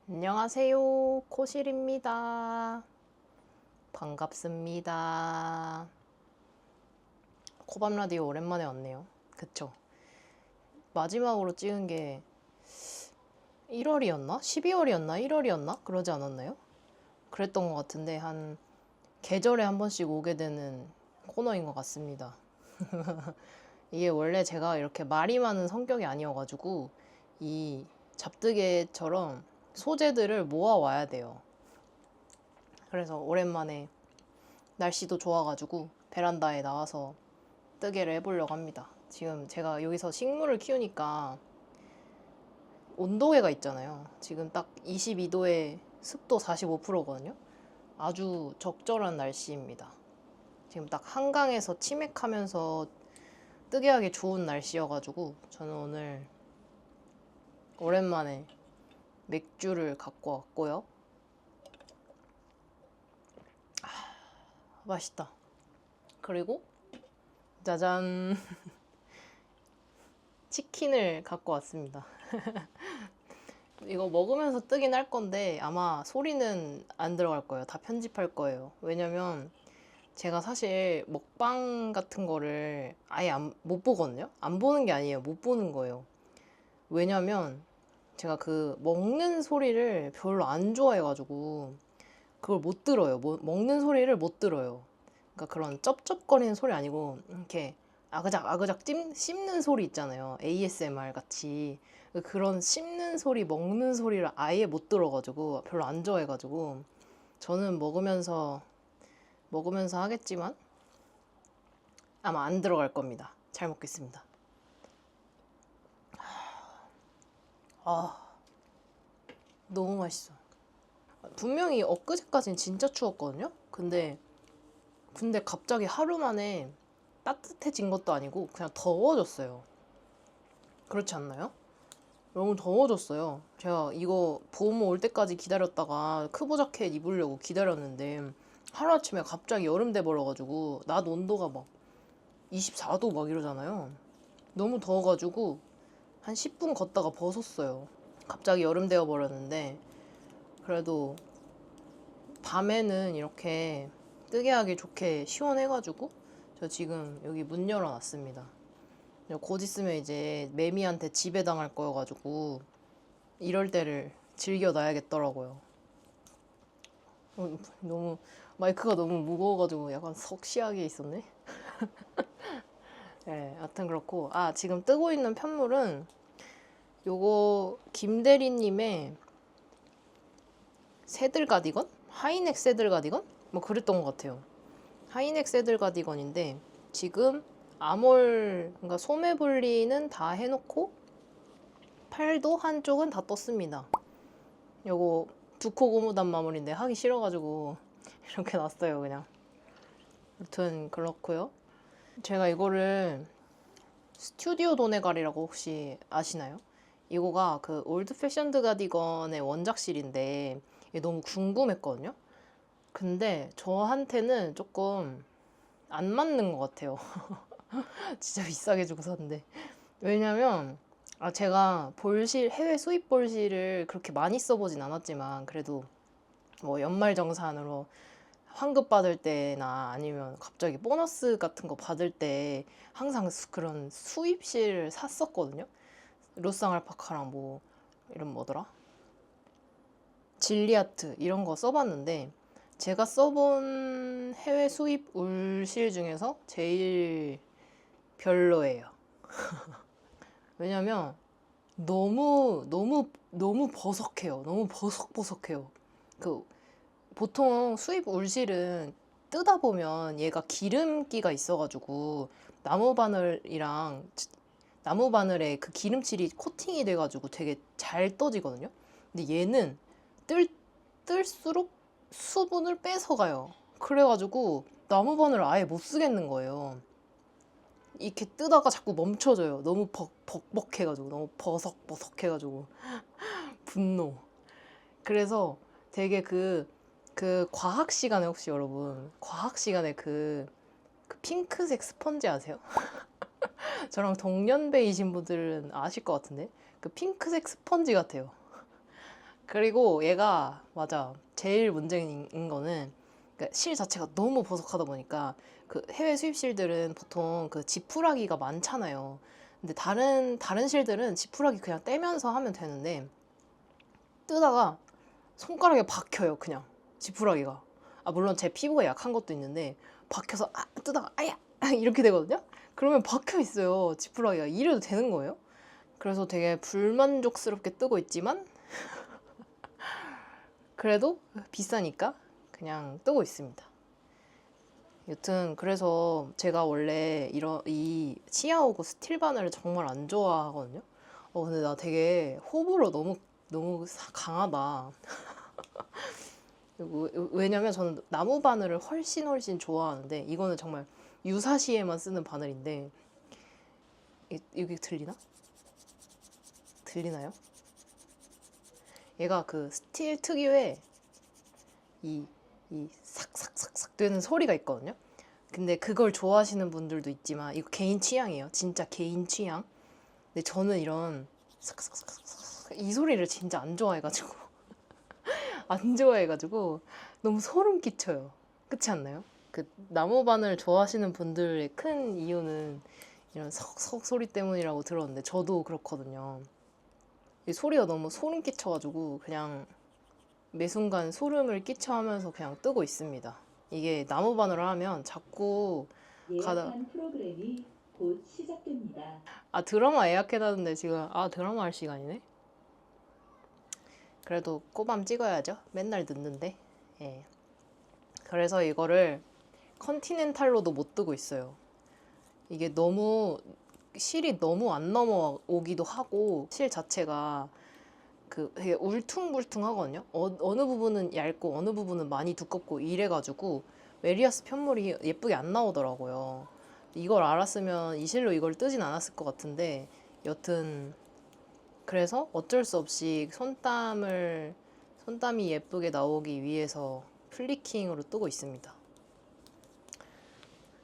안녕하세요. 코실입니다. 반갑습니다. 코밤 라디오 오랜만에 왔네요. 그쵸? 마지막으로 찍은 게 1월이었나? 12월이었나? 1월이었나? 그러지 않았나요? 그랬던 것 같은데 한 계절에 한 번씩 오게 되는 코너인 것 같습니다. 이게 원래 제가 이렇게 말이 많은 성격이 아니어가지고 이 잡뜨개처럼 소재들을 모아와야 돼요. 그래서 오랜만에 날씨도 좋아가지고 베란다에 나와서 뜨개를 해보려고 합니다. 지금 제가 여기서 식물을 키우니까 온도계가 있잖아요. 지금 딱 22도에 습도 45%거든요. 아주 적절한 날씨입니다. 지금 딱 한강에서 치맥하면서 뜨개하기 좋은 날씨여가지고 저는 오늘 오랜만에 맥주를 갖고 왔고요. 맛있다. 그리고 짜잔, 치킨을 갖고 왔습니다. 이거 먹으면서 뜨긴 할 건데 아마 소리는 안 들어갈 거예요. 다 편집할 거예요. 왜냐면 제가 사실 먹방 같은 거를 아예 못 보거든요. 안 보는 게 아니에요. 못 보는 거예요. 왜냐면 제가 그 먹는 소리를 별로 안 좋아해가지고 그걸 못 들어요. 먹는 소리를 못 들어요. 그러니까 그런 쩝쩝거리는 소리 아니고 이렇게 아그작 아그작 씹는 소리 있잖아요. ASMR 같이 그런 씹는 소리, 먹는 소리를 아예 못 들어가지고 별로 안 좋아해가지고 저는 먹으면서 하겠지만 아마 안 들어갈 겁니다. 잘 먹겠습니다. 아, 너무 맛있어. 분명히 엊그제까진 진짜 추웠거든요. 근데 갑자기 하루 만에 따뜻해진 것도 아니고 그냥 더워졌어요. 그렇지 않나요? 너무 더워졌어요. 제가 이거 봄 올 때까지 기다렸다가 크보 자켓 입으려고 기다렸는데 하루아침에 갑자기 여름 돼버려가지고 낮 온도가 막 24도 막 이러잖아요. 너무 더워가지고 한 10분 걷다가 벗었어요. 갑자기 여름 되어버렸는데 그래도 밤에는 이렇게 뜨게 하기 좋게 시원해가지고 저 지금 여기 문 열어놨습니다. 곧 있으면 이제 매미한테 지배당할 거여가지고 이럴 때를 즐겨놔야겠더라고요. 너무 마이크가 너무 무거워가지고 약간 석시하게 있었네. 네, 하여튼 그렇고 지금 뜨고 있는 편물은 요거 김대리님의 새들 가디건? 하이넥 새들 가디건? 뭐 그랬던 것 같아요. 하이넥 새들 가디건인데 지금 암홀 그러니까 소매 분리는 다 해놓고 팔도 한쪽은 다 떴습니다. 요거 두코 고무단 마무리인데 하기 싫어가지고 이렇게 놨어요 그냥. 아무튼 그렇고요. 제가 이거를 스튜디오 도네갈이라고 혹시 아시나요? 이거가 그 올드 패션드 가디건의 원작실인데 이게 너무 궁금했거든요. 근데 저한테는 조금 안 맞는 것 같아요. 진짜 비싸게 주고 샀는데. 왜냐면 제가 볼실 해외 수입 볼실을 그렇게 많이 써보진 않았지만 그래도 뭐 연말정산으로 환급 받을 때나 아니면 갑자기 보너스 같은 거 받을 때 항상 그런 수입실 샀었거든요. 로쌍 알파카랑 뭐 이런 뭐더라? 질리아트 이런 거 써봤는데 제가 써본 해외 수입 울실 중에서 제일 별로예요. 왜냐면 너무 버석해요. 너무 버석버석해요. 그 보통 수입 울실은 뜯다 보면 얘가 기름기가 있어가지고 나무 바늘이랑 나무 바늘에 그 기름칠이 코팅이 돼가지고 되게 잘 떠지거든요. 근데 얘는 뜰수록 수분을 뺏어가요. 그래가지고 나무 바늘을 아예 못 쓰겠는 거예요. 이렇게 뜨다가 자꾸 멈춰져요. 너무 벅벅해가지고 너무 버석버석해가지고 분노. 그래서 되게 그 과학 시간에 혹시 여러분 과학 시간에 그 핑크색 스펀지 아세요? 저랑 동년배이신 분들은 아실 것 같은데 그 핑크색 스펀지 같아요. 그리고 얘가 맞아. 제일 문제인 거는 그러니까 실 자체가 너무 버석하다 보니까 그 해외 수입실들은 보통 그 지푸라기가 많잖아요. 근데 다른 실들은 지푸라기 그냥 떼면서 하면 되는데 뜨다가 손가락에 박혀요, 그냥 지푸라기가. 아, 물론 제 피부가 약한 것도 있는데 박혀서 뜨다가 아야 이렇게 되거든요. 그러면 박혀 있어요, 지푸라기가. 이래도 되는 거예요? 그래서 되게 불만족스럽게 뜨고 있지만 그래도 비싸니까 그냥 뜨고 있습니다. 여튼 그래서 제가 원래 이 치아오고 스틸 바늘을 정말 안 좋아하거든요. 근데 나 되게 호불호 너무 강하다. 왜냐면 저는 나무 바늘을 훨씬 좋아하는데 이거는 정말 유사시에만 쓰는 바늘인데 이게 들리나요? 얘가 그 스틸 특유의 이, 이 삭삭삭삭 되는 소리가 있거든요. 근데 그걸 좋아하시는 분들도 있지만 이거 개인 취향이에요. 진짜 개인 취향. 근데 저는 이런 삭삭삭삭 이 소리를 진짜 안 좋아해가지고 안 좋아해가지고 너무 소름 끼쳐요. 그렇지 않나요? 그 나무 바늘 좋아하시는 분들의 큰 이유는 이런 석석 소리 때문이라고 들었는데 저도 그렇거든요. 이 소리가 너무 소름 끼쳐가지고 그냥 매 순간 소름을 끼쳐 하면서 그냥 뜨고 있습니다. 이게 나무 바늘을 하면 자꾸 가다 예약한 프로그램이 곧 시작됩니다. 드라마 예약해놨는데 지금 드라마 할 시간이네. 그래도 꼬밤 찍어야죠. 맨날 늦는데. 예. 그래서 이거를 컨티넨탈로도 못 뜨고 있어요. 이게 너무 실이 너무 안 넘어오기도 하고 실 자체가 그 되게 울퉁불퉁하거든요. 어느 부분은 얇고 어느 부분은 많이 두껍고 이래가지고 메리아스 편물이 예쁘게 안 나오더라고요. 이걸 알았으면 이 실로 이걸 뜨진 않았을 것 같은데 여튼 그래서 어쩔 수 없이 손땀이 예쁘게 나오기 위해서 플리킹으로 뜨고 있습니다.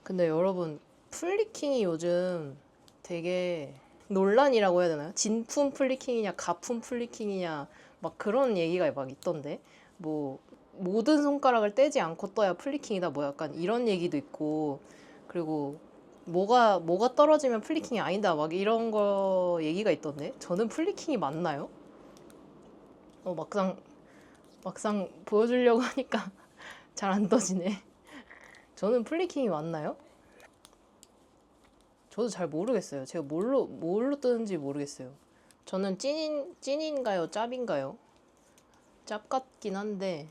근데 여러분 플리킹이 요즘 되게 논란이라고 해야 되나요? 진품 플리킹이냐 가품 플리킹이냐 막 그런 얘기가 막 있던데 뭐 모든 손가락을 떼지 않고 떠야 플리킹이다 뭐 약간 이런 얘기도 있고 그리고 뭐가 떨어지면 플리킹이 아니다 막 이런 거 얘기가 있던데 저는 플리킹이 맞나요? 막상 보여주려고 하니까 잘 안 떠지네. 저는 플리킹이 맞나요? 저도 잘 모르겠어요. 제가 뭘로 뜨는지 모르겠어요. 저는 찐인가요? 짭인가요? 짭 같긴 한데,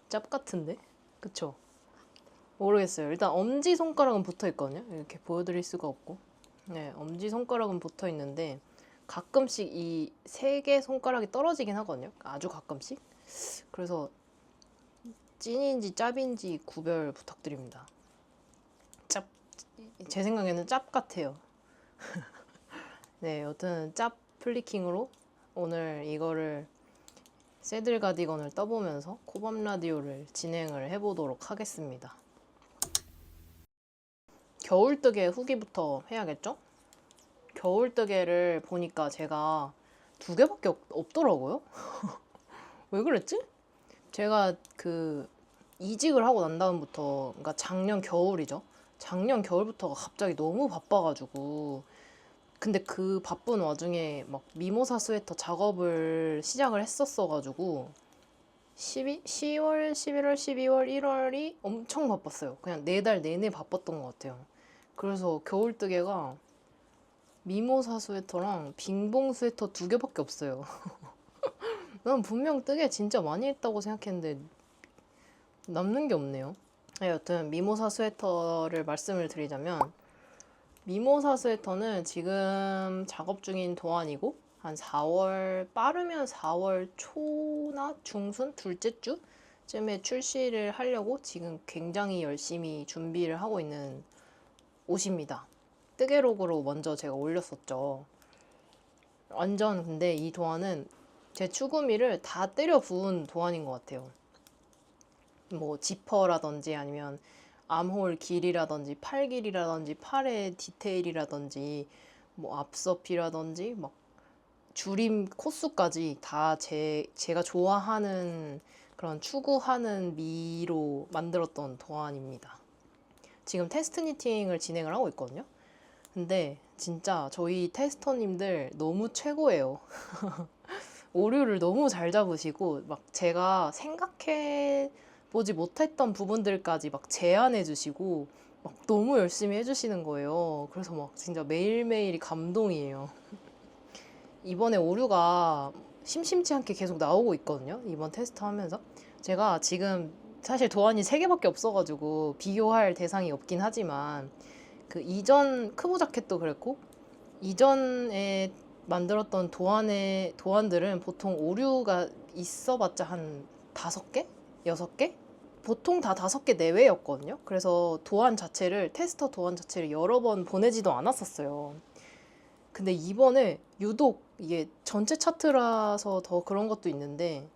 짭 같은데? 그쵸? 모르겠어요. 일단 엄지손가락은 붙어 있거든요. 이렇게 보여드릴 수가 없고. 네, 엄지손가락은 붙어 있는데, 가끔씩 이 세 개 손가락이 떨어지긴 하거든요. 아주 가끔씩. 그래서 찐인지 짭인지 구별 부탁드립니다. 짭, 제 생각에는 짭 같아요. 네, 여튼 짭 플리킹으로 오늘 이거를 새들 가디건을 떠보면서 코밤 라디오를 진행을 해보도록 하겠습니다. 겨울뜨개 후기부터 해야겠죠? 겨울뜨개를 보니까 제가 2개밖에 없더라고요. 왜 그랬지? 제가 그 이직을 하고 난 다음부터, 그러니까 작년 겨울이죠. 작년 겨울부터가 갑자기 너무 바빠가지고 근데 그 바쁜 와중에 막 미모사 스웨터 작업을 시작을 했었어가지고 10월, 11월, 12월, 1월이 엄청 바빴어요. 그냥 4달 내내 바빴던 것 같아요. 그래서 겨울뜨개가 미모사 스웨터랑 빙봉 스웨터 2개밖에 없어요. 난 분명 뜨개 진짜 많이 했다고 생각했는데 남는 게 없네요. 여튼 미모사 스웨터를 말씀을 드리자면 미모사 스웨터는 지금 작업 중인 도안이고 한 4월 빠르면 4월 초나 중순 둘째 주쯤에 출시를 하려고 지금 굉장히 열심히 준비를 하고 있는 옷입니다. 뜨개록으로 먼저 제가 올렸었죠. 완전 근데 이 도안은 제 추구미를 다 때려 부은 도안인 것 같아요. 뭐 지퍼라든지 아니면 암홀 길이라든지 팔 길이라든지 팔의 디테일이라든지 뭐 앞서피라든지 막 줄임 코수까지 다 제가 좋아하는 그런 추구하는 미로 만들었던 도안입니다. 지금 테스트 니팅을 진행을 하고 있거든요. 근데 진짜 저희 테스터님들 너무 최고예요. 오류를 너무 잘 잡으시고 막 제가 생각해 보지 못했던 부분들까지 막 제안해 주시고 막 너무 열심히 해주시는 거예요. 그래서 막 진짜 매일매일이 감동이에요. 이번에 오류가 심심치 않게 계속 나오고 있거든요. 이번 테스트 하면서. 제가 지금 사실 도안이 3개밖에 없어가지고 비교할 대상이 없긴 하지만 그 이전 크보 자켓도 그랬고 이전에 만들었던 도안들은 보통 오류가 있어봤자 한 5개? 6개? 보통 다 5개 내외였거든요. 그래서 테스터 도안 자체를 여러 번 보내지도 않았었어요. 근데 이번에 유독 이게 전체 차트라서 더 그런 것도 있는데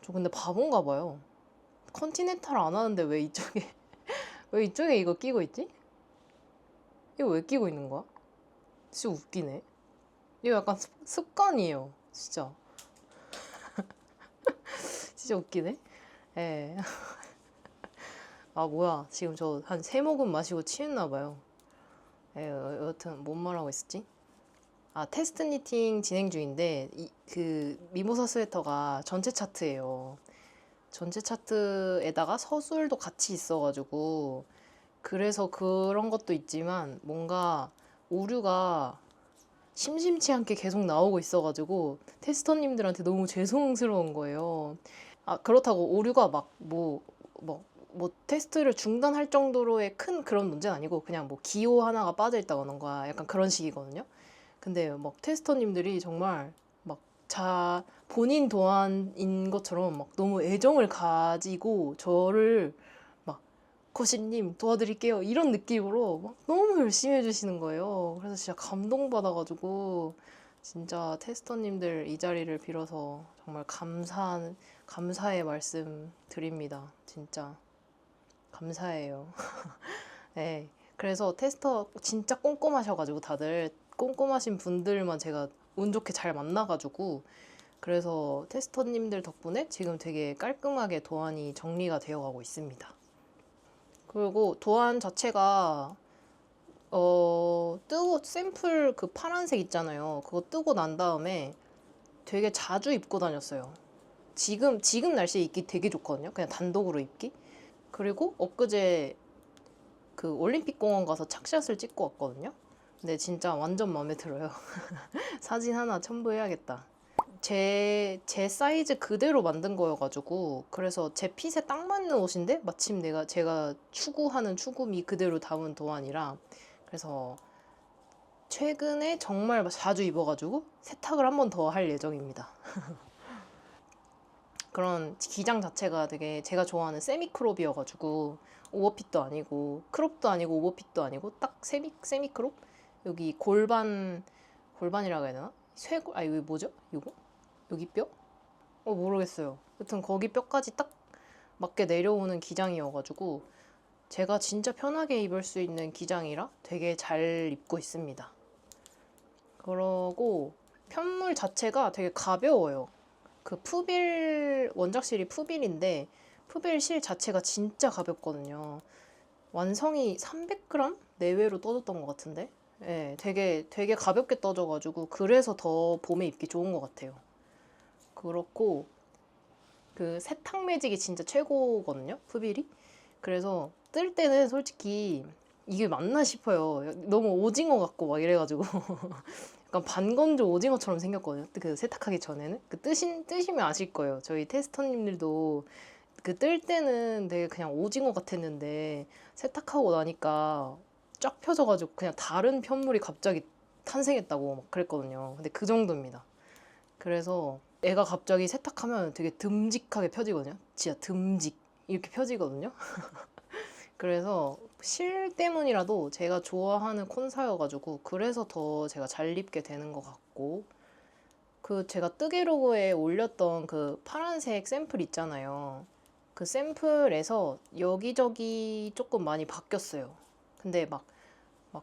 저 근데 바본가 봐요. 컨티넨탈 안 하는데 왜 이쪽에 왜 이쪽에 이거 끼고 있지? 이거 왜 끼고 있는 거야? 진짜 웃기네. 이거 약간 습관이에요. 진짜. 진짜 웃기네. 예. 아 뭐야. 지금 저 한 3모금 마시고 취했나 봐요. 예, 여튼 뭔 말하고 있었지? 아, 테스트 니팅 진행 중인데 그 미모사 스웨터가 전체 차트예요. 전체 차트에다가 서술도 같이 있어가지고 그래서 그런 것도 있지만 뭔가 오류가 심심치 않게 계속 나오고 있어가지고 테스터님들한테 너무 죄송스러운 거예요. 아, 그렇다고 오류가 막 뭐 테스트를 중단할 정도로의 큰 그런 문제는 아니고 그냥 뭐 기호 하나가 빠져 있다거나 약간 그런 식이거든요. 근데 막 테스터님들이 정말 막 본인 도안인 것처럼 막 너무 애정을 가지고 저를 막 거시님 도와드릴게요 이런 느낌으로 막 너무 열심히 해주시는 거예요. 그래서 진짜 감동받아가지고 진짜 테스터님들 이 자리를 빌어서 정말 감사의 말씀 드립니다. 진짜 감사해요. 네. 그래서 테스터 진짜 꼼꼼하셔가지고 다들 꼼꼼하신 분들만 제가 운 좋게 잘 만나가지고 그래서 테스터님들 덕분에 지금 되게 깔끔하게 도안이 정리가 되어가고 있습니다. 그리고 도안 자체가 뜨고 샘플 그 파란색 있잖아요. 그거 뜨고 난 다음에 되게 자주 입고 다녔어요. 지금 날씨에 입기 되게 좋거든요. 그냥 단독으로 입기. 그리고 엊그제 그 올림픽 공원 가서 착샷을 찍고 왔거든요. 근데 진짜 완전 마음에 들어요. 사진 하나 첨부해야겠다. 제 사이즈 그대로 만든 거여가지고 그래서 제 핏에 딱 맞는 옷인데 마침 제가 추구하는 추구미 그대로 담은 도안이라 그래서 최근에 정말 자주 입어가지고 세탁을 한 번 더 할 예정입니다. 그런 기장 자체가 되게 제가 좋아하는 세미크롭이어가지고 오버핏도 아니고 크롭도 아니고 오버핏도 아니고 딱 세미크롭? 여기 골반이라고 해야 되나? 쇄골? 아 이거 뭐죠? 이거? 여기 뼈? 모르겠어요. 여튼 거기 뼈까지 딱 맞게 내려오는 기장이어가지고 제가 진짜 편하게 입을 수 있는 기장이라 되게 잘 입고 있습니다. 그러고 편물 자체가 되게 가벼워요. 그 원작실이 푸빌인데 푸빌 실 자체가 진짜 가볍거든요. 완성이 300g 내외로 떠졌던 것 같은데 예, 되게 가볍게 떠져가지고 그래서 더 봄에 입기 좋은 것 같아요. 그렇고 그 세탁 매직이 진짜 최고거든요. 푸빌이. 그래서 뜰 때는 솔직히 이게 맞나 싶어요. 너무 오징어 같고 막 이래가지고 약간 반건조 오징어처럼 생겼거든요. 그 세탁하기 전에는 뜨시면 아실 거예요. 저희 테스터님들도 그 뜰 때는 되게 그냥 오징어 같았는데 세탁하고 나니까 쫙 펴져가지고 그냥 다른 편물이 갑자기 탄생했다고 막 그랬거든요. 근데 그 정도입니다. 그래서 애가 갑자기 세탁하면 되게 듬직하게 펴지거든요. 진짜 듬직 이렇게 펴지거든요. 그래서 실 때문이라도 제가 좋아하는 콘사여가지고 그래서 더 제가 잘 입게 되는 것 같고 그 제가 뜨개로그에 올렸던 그 파란색 샘플 있잖아요. 그 샘플에서 여기저기 조금 많이 바뀌었어요. 근데 막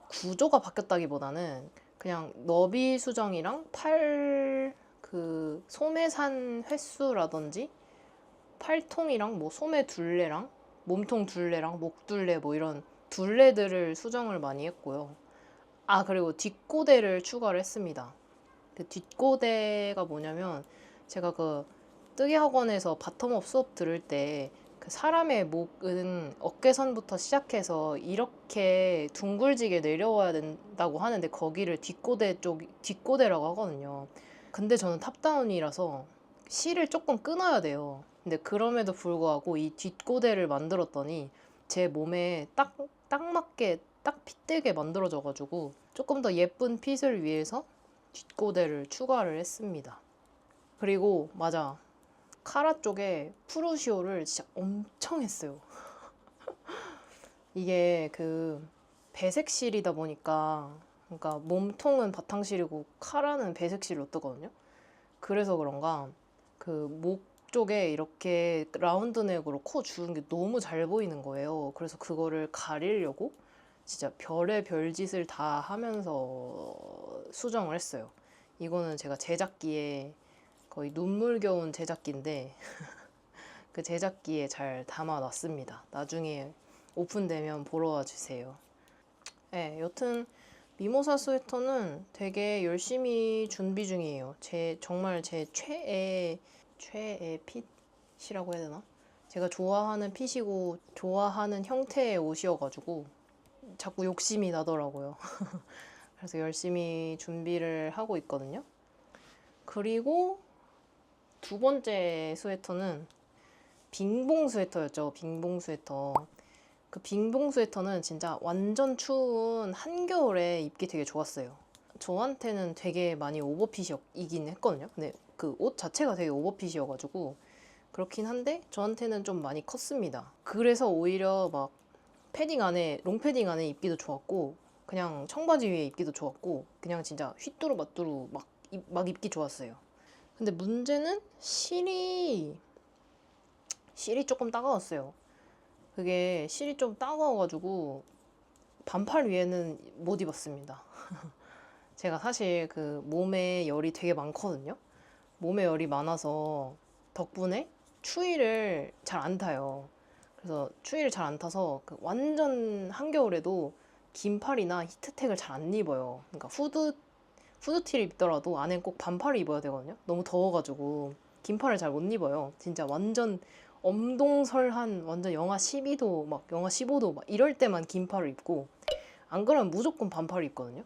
구조가 바뀌었다기보다는 그냥 너비 수정이랑 팔 그 소매산 횟수라든지 팔통이랑 뭐 소매 둘레랑 몸통 둘레랑 목 둘레 뭐 이런 둘레들을 수정을 많이 했고요. 아, 그리고 뒷고데를 추가를 했습니다. 그 뒷고데가 뭐냐면 제가 그 뜨개 학원에서 바텀업 수업 들을 때 그 사람의 목은 어깨선부터 시작해서 이렇게 둥글지게 내려와야 된다고 하는데 거기를 뒷고데라고 하거든요. 근데 저는 탑다운이라서 실을 조금 끊어야 돼요. 근데 그럼에도 불구하고 이 뒷고데를 만들었더니 제 몸에 딱 맞게 딱 핏되게 만들어져가지고 조금 더 예쁜 핏을 위해서 뒷고데를 추가를 했습니다. 그리고 맞아, 카라 쪽에 프루시오를 진짜 엄청 했어요. 이게 그 배색 실이다 보니까, 그러니까 몸통은 바탕실이고 카라는 배색 실로 뜨거든요. 그래서 그런가 그 목 쪽에 이렇게 라운드 넥으로 코 주는 게 너무 잘 보이는 거예요. 그래서 그거를 가리려고 진짜 별의 별짓을 다 하면서 수정을 했어요. 이거는 제가 제작기에 거의 눈물겨운 제작기인데 그 제작기에 잘 담아놨습니다. 나중에 오픈되면 보러 와주세요. 네, 여튼 미모사 스웨터는 되게 열심히 준비 중이에요. 정말 제 최애 핏이라고 해야 되나? 제가 좋아하는 핏이고 좋아하는 형태의 옷이어가지고 자꾸 욕심이 나더라고요. 그래서 열심히 준비를 하고 있거든요. 그리고 두 번째 스웨터는 빙봉 스웨터였죠. 빙봉 스웨터. 그 빙봉 스웨터는 진짜 완전 추운 한겨울에 입기 되게 좋았어요. 저한테는 되게 많이 오버핏이긴 했거든요. 근데 그 옷 자체가 되게 오버핏이어가지고 그렇긴 한데 저한테는 좀 많이 컸습니다. 그래서 오히려 막 패딩 안에, 롱패딩 안에 입기도 좋았고 그냥 청바지 위에 입기도 좋았고 그냥 진짜 휘뚜루마뚜루 막 입기 좋았어요. 근데 문제는 실이 조금 따가웠어요. 그게 실이 좀 따가워가지고 반팔 위에는 못 입었습니다. 제가 사실 그 몸에 열이 되게 많거든요. 몸에 열이 많아서 덕분에 추위를 잘 안 타요. 그래서 추위를 잘 안 타서 그 완전 한겨울에도 긴팔이나 히트텍을 잘 안 입어요. 그러니까 후드티를 입더라도 안엔 꼭 반팔을 입어야 되거든요. 너무 더워가지고 긴팔을 잘 못 입어요. 진짜 완전 엄동설한 완전 영하 12도 막 영하 15도 막 이럴 때만 긴팔을 입고 안 그러면 무조건 반팔을 입거든요.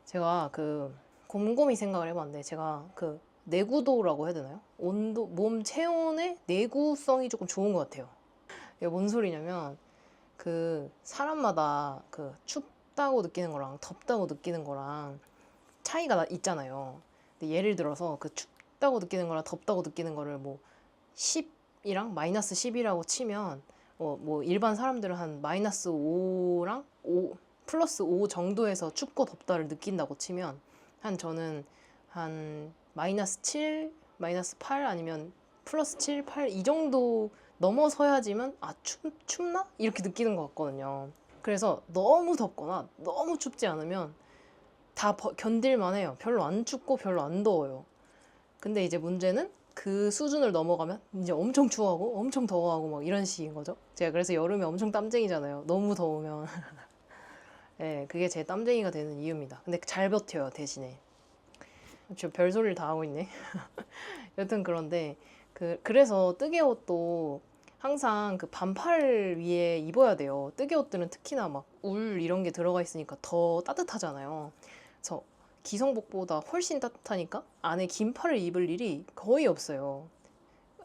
제가 그 곰곰이 생각을 해봤는데 제가 그 내구도라고 해야 되나요? 온도, 몸 체온의 내구성이 조금 좋은 것 같아요. 이게 뭔 소리냐면 그 사람마다 그 춥다고 느끼는 거랑 덥다고 느끼는 거랑 차이가 있잖아요. 근데 예를 들어서 그 춥다고 느끼는 거랑 덥다고 느끼는 거를 뭐 10이랑 마이너스 10이라고 치면 뭐 일반 사람들은 한 마이너스 5랑 5 플러스 5 정도에서 춥고 덥다를 느낀다고 치면 저는 한 마이너스 7, 마이너스 8 아니면 플러스 7, 8 이 정도 넘어서야지만 춥나? 이렇게 느끼는 것 같거든요. 그래서 너무 덥거나 너무 춥지 않으면 다 견딜만 해요. 별로 안 춥고 별로 안 더워요. 근데 이제 문제는 그 수준을 넘어가면 이제 엄청 추워하고 엄청 더워하고 막 이런 식인 거죠. 제가 그래서 여름에 엄청 땀쟁이잖아요. 너무 더우면. 네, 그게 제 땀쟁이가 되는 이유입니다. 근데 잘 버텨요, 대신에. 저 별소리를 다 하고 있네. 여튼 그런데 그래서 뜨개 옷도 항상 그 반팔 위에 입어야 돼요. 뜨개 옷들은 특히나 막 울 이런 게 들어가 있으니까 더 따뜻하잖아요. 그래서 기성복보다 훨씬 따뜻하니까 안에 긴팔을 입을 일이 거의 없어요.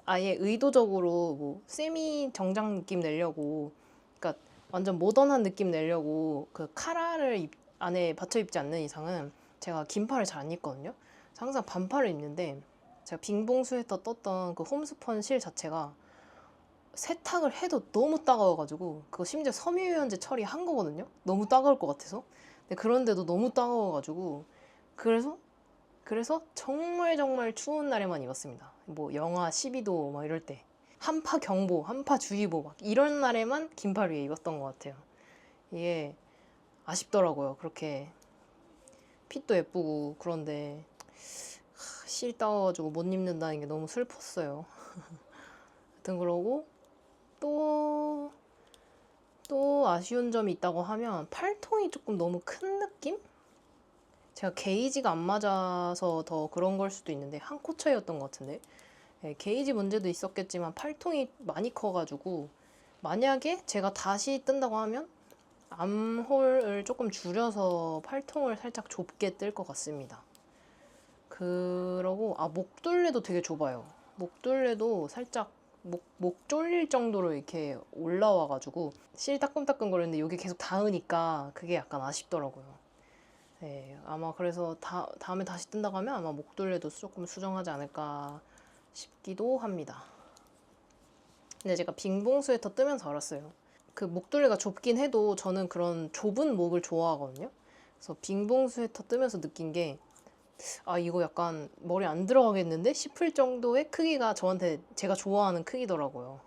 아예 의도적으로 뭐 세미 정장 느낌 내려고, 그러니까 완전 모던한 느낌 내려고 그 카라를 안에 받쳐 입지 않는 이상은 제가 긴팔을 잘 안 입거든요. 그래서 항상 반팔을 입는데 제가 빙봉 스웨터 떴던 그 홈스펀 실 자체가 세탁을 해도 너무 따가워가지고 그거 심지어 섬유유연제 처리한 거거든요. 너무 따가울 것 같아서. 근데 그런데도 너무 따가워가지고 그래서 정말 추운 날에만 입었습니다. 뭐 영하 12도 막 이럴 때 한파 경보, 한파 주의보 막 이런 날에만 긴팔 위에 입었던 것 같아요. 이게 아쉽더라고요. 그렇게 핏도 예쁘고 그런데 실 따가지고 못 입는다는 게 너무 슬펐어요. 하여튼 그러고 또 아쉬운 점이 있다고 하면 팔통이 조금 너무 큰 느낌? 제가 게이지가 안 맞아서 더 그런 걸 수도 있는데 한 코 차이였던 것 같은데 게이지 문제도 있었겠지만 팔통이 많이 커가지고 만약에 제가 다시 뜬다고 하면 암홀을 조금 줄여서 팔통을 살짝 좁게 뜰 것 같습니다. 그러고 목둘레도 되게 좁아요. 목둘레도 살짝 목 졸릴 정도로 이렇게 올라와가지고 실 따끔따끔 거리는데 여기 계속 닿으니까 그게 약간 아쉽더라고요. 네, 아마 그래서 다음에 다시 뜬다고 하면 아마 목둘레도 조금 수정하지 않을까 싶기도 합니다. 근데 제가 빙봉 스웨터 뜨면서 알았어요. 그 목둘레가 좁긴 해도 저는 그런 좁은 목을 좋아하거든요. 그래서 빙봉 스웨터 뜨면서 느낀 게 이거 약간 머리 안 들어가겠는데 싶을 정도의 크기가 저한테 제가 좋아하는 크기더라고요.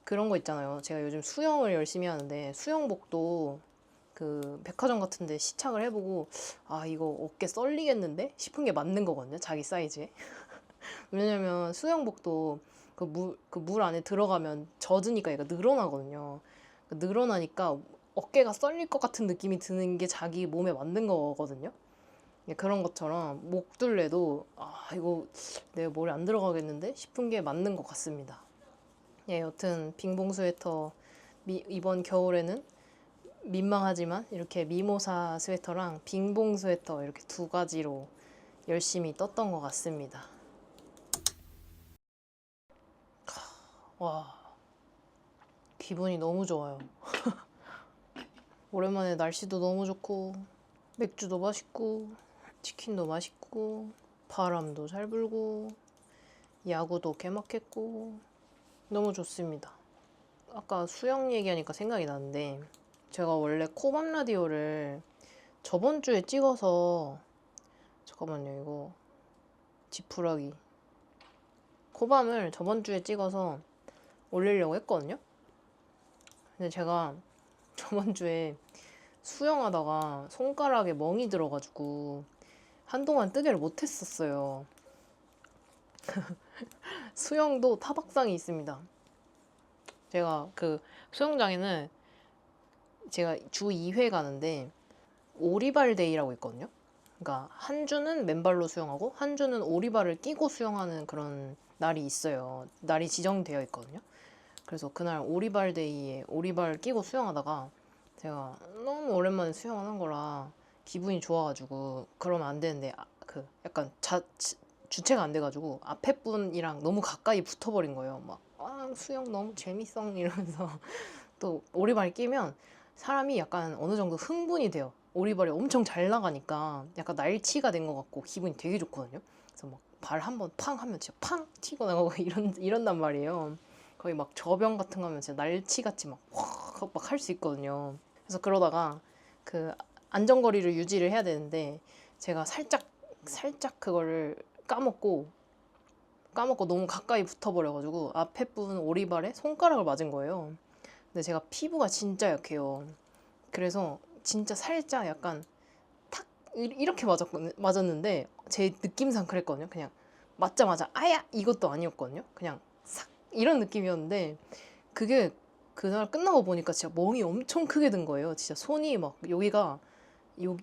그런 거 있잖아요. 제가 요즘 수영을 열심히 하는데 수영복도 그 백화점 같은 데 시착을 해보고 이거 어깨 썰리겠는데 싶은 게 맞는 거거든요. 자기 사이즈에. 왜냐면 수영복도 그 물 안에 들어가면 젖으니까 얘가 늘어나거든요. 늘어나니까 어깨가 썰릴 것 같은 느낌이 드는 게 자기 몸에 맞는 거거든요. 그런 것처럼 목둘레도 이거 내 머리 안 들어가겠는데 싶은 게 맞는 것 같습니다. 여튼 빙봉 스웨터 이번 겨울에는 민망하지만 이렇게 미모사 스웨터랑 빙봉 스웨터 이렇게 두 가지로 열심히 떴던 것 같습니다. 와, 기분이 너무 좋아요. 오랜만에 날씨도 너무 좋고 맥주도 맛있고 치킨도 맛있고 바람도 잘 불고 야구도 개막했고 너무 좋습니다. 아까 수영 얘기하니까 생각이 나는데 제가 원래 코밤 라디오를 저번 주에 찍어서 잠깐만요, 이거 지푸라기 코밤을 저번 주에 찍어서 올리려고 했거든요. 근데 제가 저번 주에 수영하다가 손가락에 멍이 들어가지고 한동안 뜨개를 못했었어요. 수영도 타박상이 있습니다. 제가 그 수영장에는 제가 주 2회 가는데 오리발 데이라고 있거든요. 그러니까 한 주는 맨발로 수영하고 한 주는 오리발을 끼고 수영하는 그런 날이 있어요. 날이 지정되어 있거든요. 그래서 그날 오리발 데이에 오리발 끼고 수영하다가 제가 너무 오랜만에 수영을 한 거라 기분이 좋아가지고 그러면 안 되는데 그 약간 주체가 안 돼가지고 앞에 분이랑 너무 가까이 붙어버린 거예요. 막 수영 너무 재밌어 이러면서 또 오리발 끼면 사람이 약간 어느 정도 흥분이 돼요. 오리발이 엄청 잘 나가니까 약간 날치가 된 것 같고 기분이 되게 좋거든요. 그래서 막 발 한번 팡 하면 진짜 팡 튀고 나가고 이런단 말이에요. 거의 막 저병 같은 거 하면 진짜 날치같이 막 할 수 있거든요. 그래서 그러다가 그 안전거리를 유지를 해야 되는데 제가 살짝 그거를 까먹고 너무 가까이 붙어버려가지고 앞에 분 오리발에 손가락을 맞은 거예요. 근데 제가 피부가 진짜 약해요. 그래서 진짜 살짝 약간 탁 이렇게 맞았는데 제 느낌상 그랬거든요. 그냥 맞자마자 아야 이것도 아니었거든요. 그냥 싹 이런 느낌이었는데 그게 그날 끝나고 보니까 진짜 멍이 엄청 크게 든 거예요. 진짜 손이 막 여기가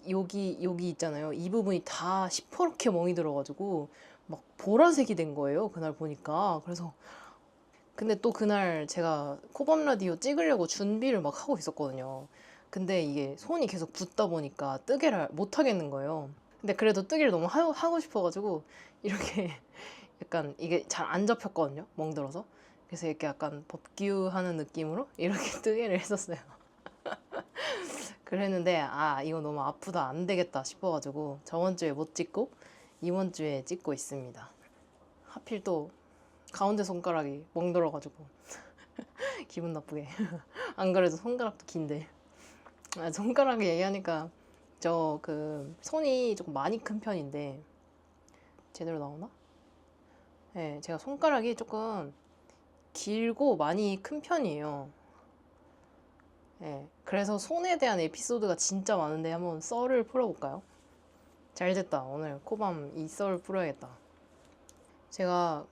여기 있잖아요. 이 부분이 다 시퍼렇게 멍이 들어가지고 막 보라색이 된 거예요. 그날 보니까. 그래서 근데 또 그날 제가 코밤 라디오 찍으려고 준비를 막 하고 있었거든요. 근데 이게 손이 계속 붓다 보니까 뜨개를 못 하겠는 거예요. 근데 그래도 뜨개를 너무 하고 싶어가지고 이렇게 약간 이게 잘 안 잡혔거든요. 멍들어서. 그래서 이렇게 약간 법규하는 느낌으로 이렇게 뜨개를 했었어요. 그랬는데 이거 너무 아프다 안 되겠다 싶어가지고 저번 주에 못 찍고 이번 주에 찍고 있습니다. 하필 또 가운데 손가락이 멍들어가지고 기분 나쁘게. 안 그래도 손가락도 긴데. 손가락 얘기하니까 저 그 손이 조금 많이 큰 편인데 제대로 나오나? 네, 제가 손가락이 조금 길고 많이 큰 편이에요. 네, 그래서 손에 대한 에피소드가 진짜 많은데 한번 썰을 풀어볼까요? 잘됐다. 오늘 코밤 이 썰 풀어야겠다. 제가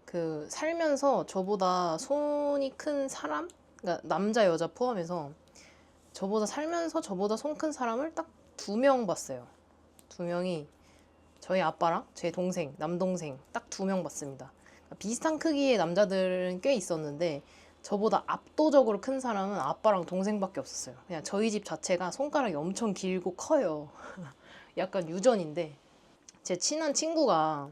그 살면서 저보다 손이 큰 사람, 그러니까 남자 여자 포함해서 저보다 살면서 저보다 손 큰 사람을 딱 2명 봤어요. 2명이 저희 아빠랑 제 동생, 남동생 딱 2명 봤습니다. 그러니까 비슷한 크기의 남자들은 꽤 있었는데 저보다 압도적으로 큰 사람은 아빠랑 동생밖에 없었어요. 그냥 저희 집 자체가 손가락이 엄청 길고 커요. 약간 유전인데 제 친한 친구가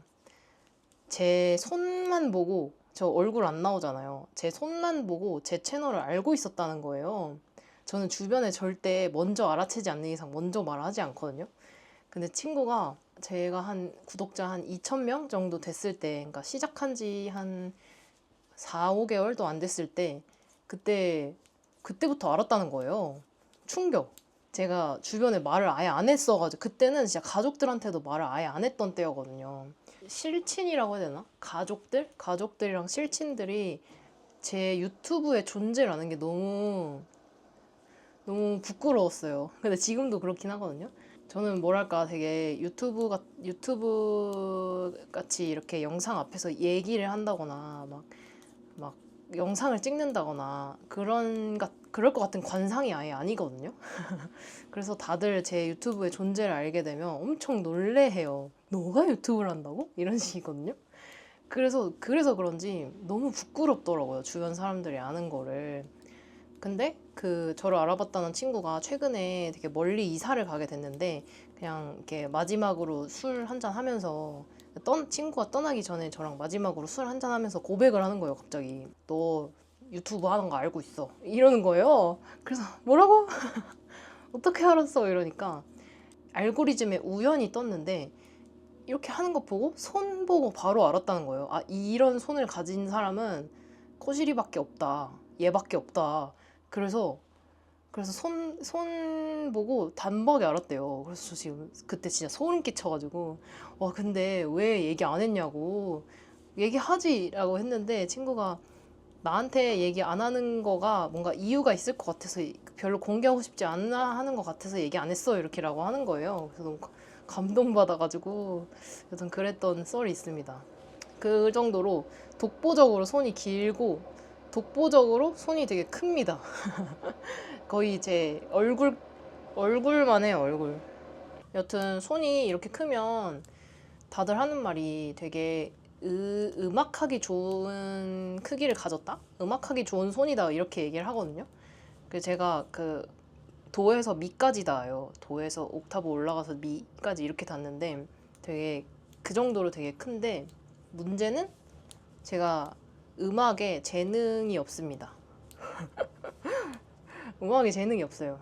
제 손만 보고, 저 얼굴 안 나오잖아요. 제 손만 보고 제 채널을 알고 있었다는 거예요. 저는 주변에 절대 먼저 알아채지 않는 이상 먼저 말하지 않거든요. 근데 친구가 제가 한 구독자 한 2,000명 정도 됐을 때, 그러니까 시작한 지 한 4, 5개월도 안 됐을 때 그때부터 알았다는 거예요. 충격. 제가 주변에 말을 아예 안 했어가지고 그때는 진짜 가족들한테도 말을 아예 안 했던 때였거든요. 실친이라고 해야 되나? 가족들이랑 실친들이 제 유튜브에 존재를 아는 게 너무 부끄러웠어요. 근데 지금도 그렇긴 하거든요. 저는 뭐랄까 되게 유튜브 같이 이렇게 영상 앞에서 얘기를 한다거나 막 영상을 찍는다거나 그럴 것 같은 관상이 아예 아니거든요. 그래서 다들 제 유튜브의 존재를 알게 되면 엄청 놀래해요. 너가 유튜브를 한다고? 이런 식이거든요. 그래서 그런지 너무 부끄럽더라고요. 주변 사람들이 아는 거를. 근데 그 저를 알아봤다는 친구가 최근에 되게 멀리 이사를 가게 됐는데 그냥 이렇게 마지막으로 술 한잔 하면서 친구가 떠나기 전에 저랑 마지막으로 술 한잔 하면서 고백을 하는 거예요. 갑자기 너 유튜브 하는 거 알고 있어 이러는 거예요. 그래서 뭐라고? 어떻게 알았어? 이러니까 알고리즘에 우연히 떴는데 이렇게 하는 거 보고 손 보고 바로 알았다는 거예요. 아, 이런 손을 가진 사람은 코시리밖에 없다. 얘밖에 없다. 그래서 손 보고 단박에 알았대요. 그래서 저 지금 그때 진짜 소름 끼쳐가지고 와, 근데 왜 얘기 안 했냐고. 얘기하지라고 했는데 친구가 나한테 얘기 안 하는 거가 뭔가 이유가 있을 것 같아서, 별로 공개하고 싶지 않아 하는 것 같아서 얘기 안 했어 이렇게라고 하는 거예요. 그래서 너무 감동받아가지고 여튼 그랬던 썰이 있습니다. 그 정도로 독보적으로 손이 길고 독보적으로 손이 되게 큽니다. 거의 제 얼굴만 해요, 얼굴. 여튼 손이 이렇게 크면 다들 하는 말이 되게 음악하기 좋은 크기를 가졌다? 음악하기 좋은 손이다 이렇게 얘기를 하거든요. 그래서 제가 그 도에서 미까지 닿아요. 도에서 옥타브 올라가서 미까지 이렇게 닿는데 되게 그 정도로 되게 큰데 문제는 제가 음악에 재능이 없습니다. 음악에 재능이 없어요.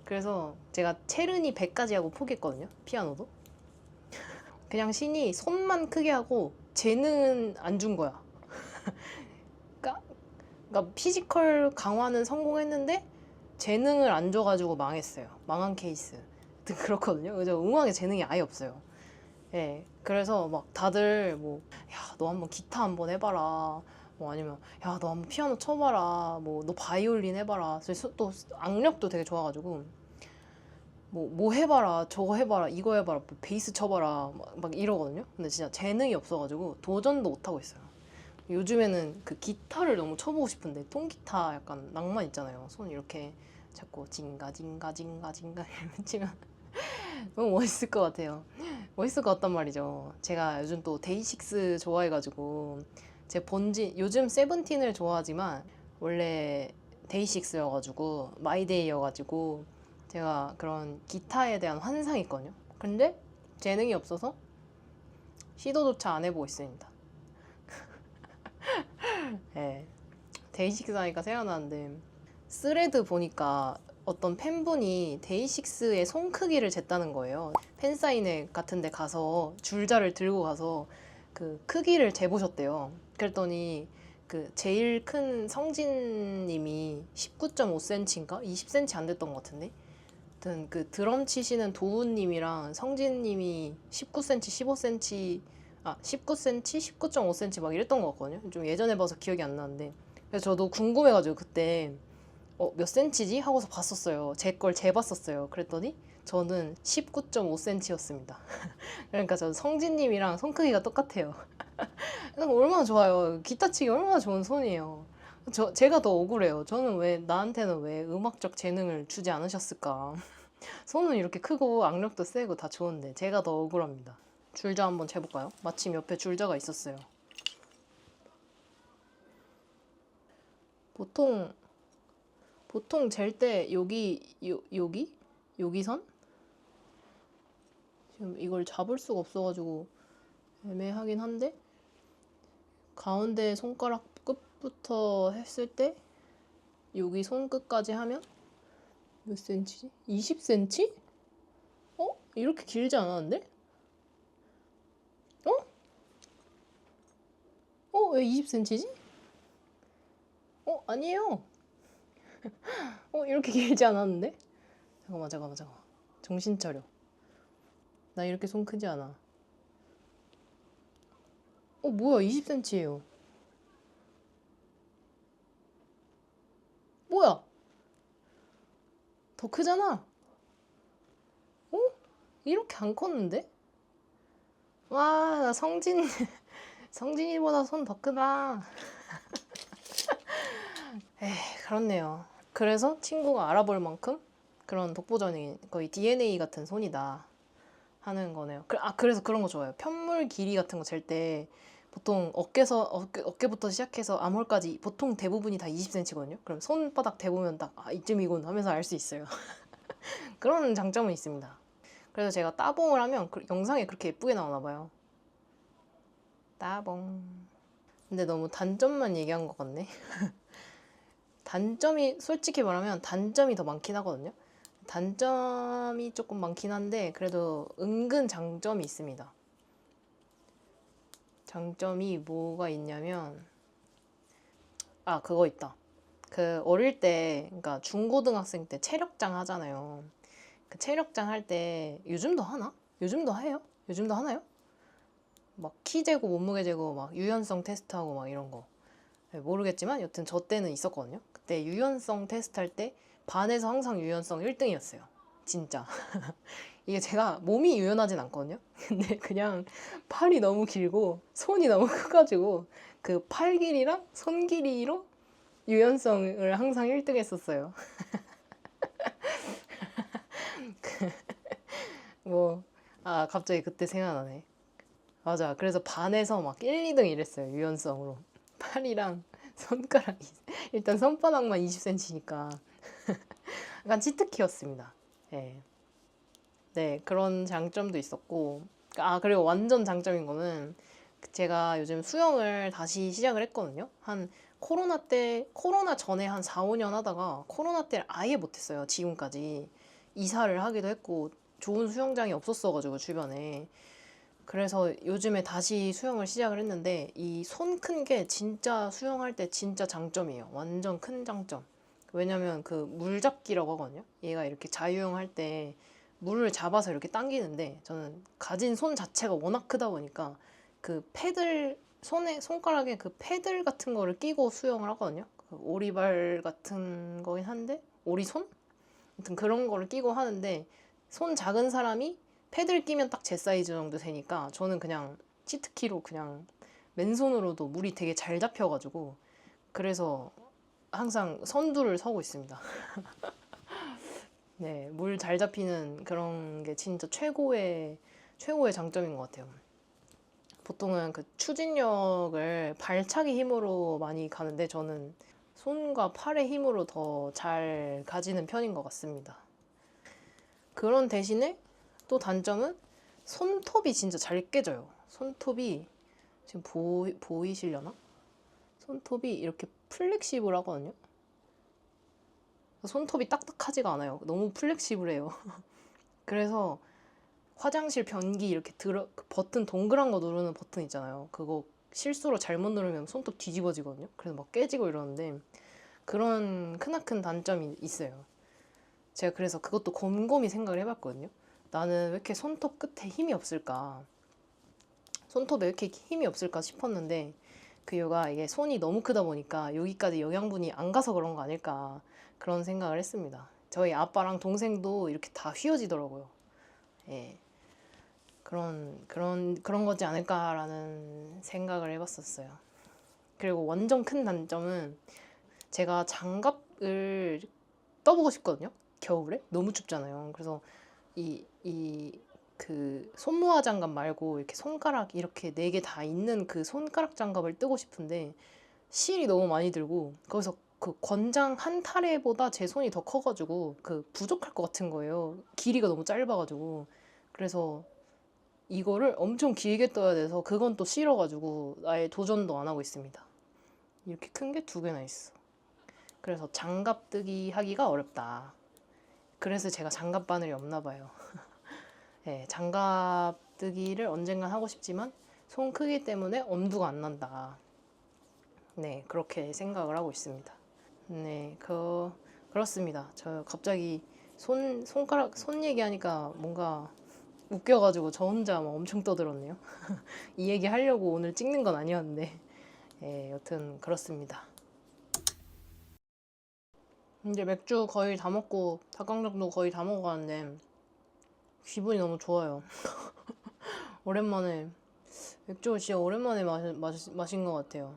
그래서 제가 체르니 100까지 하고 포기했거든요. 피아노도. 그냥 신이 손만 크게 하고 재능은 안 준 거야. 그러니까 피지컬 강화는 성공했는데 재능을 안 줘가지고 망했어요. 망한 케이스. 그렇거든요. 그래서 음악에 재능이 아예 없어요. 예. 그래서 막 다들 뭐, 야, 너 한번 기타 한번 해봐라. 뭐 아니면, 야, 너 한번 피아노 쳐봐라. 뭐, 너 바이올린 해봐라. 그래서 또 악력도 되게 좋아가지고, 뭐 해봐라. 저거 해봐라. 이거 해봐라. 뭐 베이스 쳐봐라. 막 이러거든요. 근데 진짜 재능이 없어가지고 도전도 못하고 있어요. 요즘에는 그 기타를 너무 쳐보고 싶은데 통기타 약간 낭만 있잖아요. 손 이렇게 잡고 징가 징가 징가 징가 이러면 치면 너무 멋있을 것 같아요. 멋있을 것 같단 말이죠. 제가 요즘 또 데이식스 좋아해가지고 제 본진 요즘 세븐틴을 좋아하지만 원래 데이식스여가지고 마이데이여가지고 제가 그런 기타에 대한 환상이 있거든요. 근데 재능이 없어서 시도조차 안 해보고 있습니다. 네. 데이식스 하니까 생각나는데 스레드 보니까 어떤 팬분이 데이식스의 손 크기를 쟀다는 거예요. 팬사인회 같은 데 가서 줄자를 들고 가서 그 크기를 재보셨대요. 그랬더니 그 제일 큰 성진님이 19.5cm인가? 20cm 안 됐던 것 같은데? 아무튼 그 드럼 치시는 도우님이랑 성진님이 19cm, 15cm, 19cm, 19.5cm 막 이랬던 것 같거든요. 좀 예전에 봐서 기억이 안 나는데. 그래서 저도 궁금해가지고 그때 몇 센치지? 하고서 봤었어요. 제 걸 재봤었어요. 그랬더니 저는 19.5cm였습니다. 그러니까 저 성진님이랑 손 크기가 똑같아요. 얼마나 좋아요. 기타 치기 얼마나 좋은 손이에요. 제가 더 억울해요. 저는 나한테는 왜 음악적 재능을 주지 않으셨을까? 손은 이렇게 크고 악력도 세고 다 좋은데 제가 더 억울합니다. 줄자 한번 재볼까요? 마침 옆에 줄자가 있었어요. 보통 잴 때 여기 선? 지금 이걸 잡을 수가 없어가지고 애매하긴 한데 가운데 손가락 끝부터 했을 때 여기 손끝까지 하면 몇 센치지? 20cm? 이렇게 길지 않았는데? 왜 20cm지? 아니에요. 이렇게 길지 않았는데? 잠깐만. 정신 차려. 나 이렇게 손 크지 않아. 뭐야, 20cm예요. 뭐야? 더 크잖아. 이렇게 안 컸는데? 와, 나 성진이보다 손 더 크다. 에이, 그렇네요. 그래서 친구가 알아볼 만큼 그런 독보적인 거의 DNA 같은 손이다 하는 거네요. 그래서 그런 거 좋아요. 편물 길이 같은 거 잴 때 보통 어깨부터 시작해서 암홀까지 보통 대부분이 다 20cm거든요. 그럼 손바닥 대보면 딱 이쯤이군 하면서 알 수 있어요. 그런 장점은 있습니다. 그래서 제가 따봉을 하면 영상에 그렇게 예쁘게 나오나 봐요. 따봉. 근데 너무 단점만 얘기한 것 같네. 솔직히 말하면 단점이 더 많긴 하거든요. 단점이 조금 많긴 한데 그래도 은근 장점이 있습니다. 장점이 뭐가 있냐면 그거 있다. 어릴 때, 그러니까 중고등학생 때 체력장 하잖아요. 그 체력장 할 때 요즘도 하나? 요즘도 해요? 요즘도 하나요? 막 키 재고 몸무게 재고 막 유연성 테스트하고 막 이런 거. 모르겠지만 여튼 저 때는 있었거든요. 그때 유연성 테스트 할 때 반에서 항상 유연성 1등이었어요. 진짜. 이게 제가 몸이 유연하진 않거든요. 근데 그냥 팔이 너무 길고 손이 너무 커가지고 그 팔 길이랑 손 길이로 유연성을 항상 1등 했었어요. 갑자기 그때 생각나네. 맞아. 그래서 반에서 막 1, 2등 이랬어요. 유연성으로. 팔이랑 손가락이. 일단 손바닥만 20cm니까. 약간 치트키였습니다. 네. 네, 그런 장점도 있었고. 그리고 완전 장점인 거는 제가 요즘 수영을 다시 시작을 했거든요. 코로나 전에 한 4, 5년 하다가 코로나 때를 아예 못했어요. 지금까지. 이사를 하기도 했고 좋은 수영장이 없었어가지고 주변에. 그래서 요즘에 다시 수영을 시작을 했는데 이 손 큰 게 진짜 수영할 때 진짜 장점이에요. 완전 큰 장점. 왜냐면 그 물잡기라고 하거든요. 얘가 이렇게 자유형할 때 물을 잡아서 이렇게 당기는데 저는 가진 손 자체가 워낙 크다 보니까 그 손가락에 그 패들 같은 거를 끼고 수영을 하거든요. 그 오리발 같은 거긴 한데 오리손? 아무튼 그런 거를 끼고 하는데 손 작은 사람이 패들 끼면 딱 제 사이즈 정도 되니까 저는 그냥 치트키로 그냥 맨손으로도 물이 되게 잘 잡혀가지고 그래서 항상 선두를 서고 있습니다. 네, 물 잘 잡히는 그런 게 진짜 최고의 장점인 것 같아요. 보통은 그 추진력을 발차기 힘으로 많이 가는데 저는 손과 팔의 힘으로 더 잘 가지는 편인 것 같습니다. 그런 대신에 또 단점은 손톱이 진짜 잘 깨져요. 손톱이 지금 보이시려나? 손톱이 이렇게 플렉시블 하거든요. 손톱이 딱딱하지가 않아요. 너무 플렉시블해요. 그래서 화장실 변기 이렇게 그 버튼 동그란 거 누르는 버튼 있잖아요. 그거 실수로 잘못 누르면 손톱 뒤집어지거든요. 그래서 막 깨지고 이러는데 그런 크나큰 단점이 있어요. 제가 그래서 그것도 곰곰이 생각을 해봤거든요. 나는 왜 이렇게 손톱 끝에 힘이 없을까? 손톱에 왜 이렇게 힘이 없을까 싶었는데 그 이유가 이게 손이 너무 크다 보니까 여기까지 영양분이 안 가서 그런 거 아닐까 그런 생각을 했습니다. 저희 아빠랑 동생도 이렇게 다 휘어지더라고요. 예. 그런 거지 않을까라는 생각을 해봤었어요. 그리고 완전 큰 단점은 제가 장갑을 떠보고 싶거든요. 겨울에 너무 춥잖아요. 그래서 그 손모아 장갑 말고 이렇게 손가락 이렇게 4개 다 있는 그 손가락 장갑을 뜨고 싶은데 실이 너무 많이 들고 거기서 그 권장 한 타래보다 제 손이 더 커가지고 그 부족할 것 같은 거예요. 길이가 너무 짧아가지고. 그래서 이거를 엄청 길게 떠야 돼서 그건 또 싫어가지고 아예 도전도 안 하고 있습니다. 이렇게 큰 게 2개나 있어. 그래서 장갑 뜨기 하기가 어렵다. 그래서 제가 장갑 바늘이 없나 봐요. 네, 장갑 뜨기를 언젠간 하고 싶지만 손 크기 때문에 엄두가 안 난다. 네, 그렇게 생각을 하고 있습니다. 네, 그렇습니다. 저 갑자기 손 얘기하니까 뭔가 웃겨가지고 저 혼자 막 엄청 떠들었네요. 이 얘기 하려고 오늘 찍는 건 아니었는데. 네, 여튼 그렇습니다. 이제 맥주 거의 다 먹고 닭강정도 거의 다 먹어가는데 기분이 너무 좋아요. 오랜만에 맥주 진짜 오랜만에 마신 것 같아요.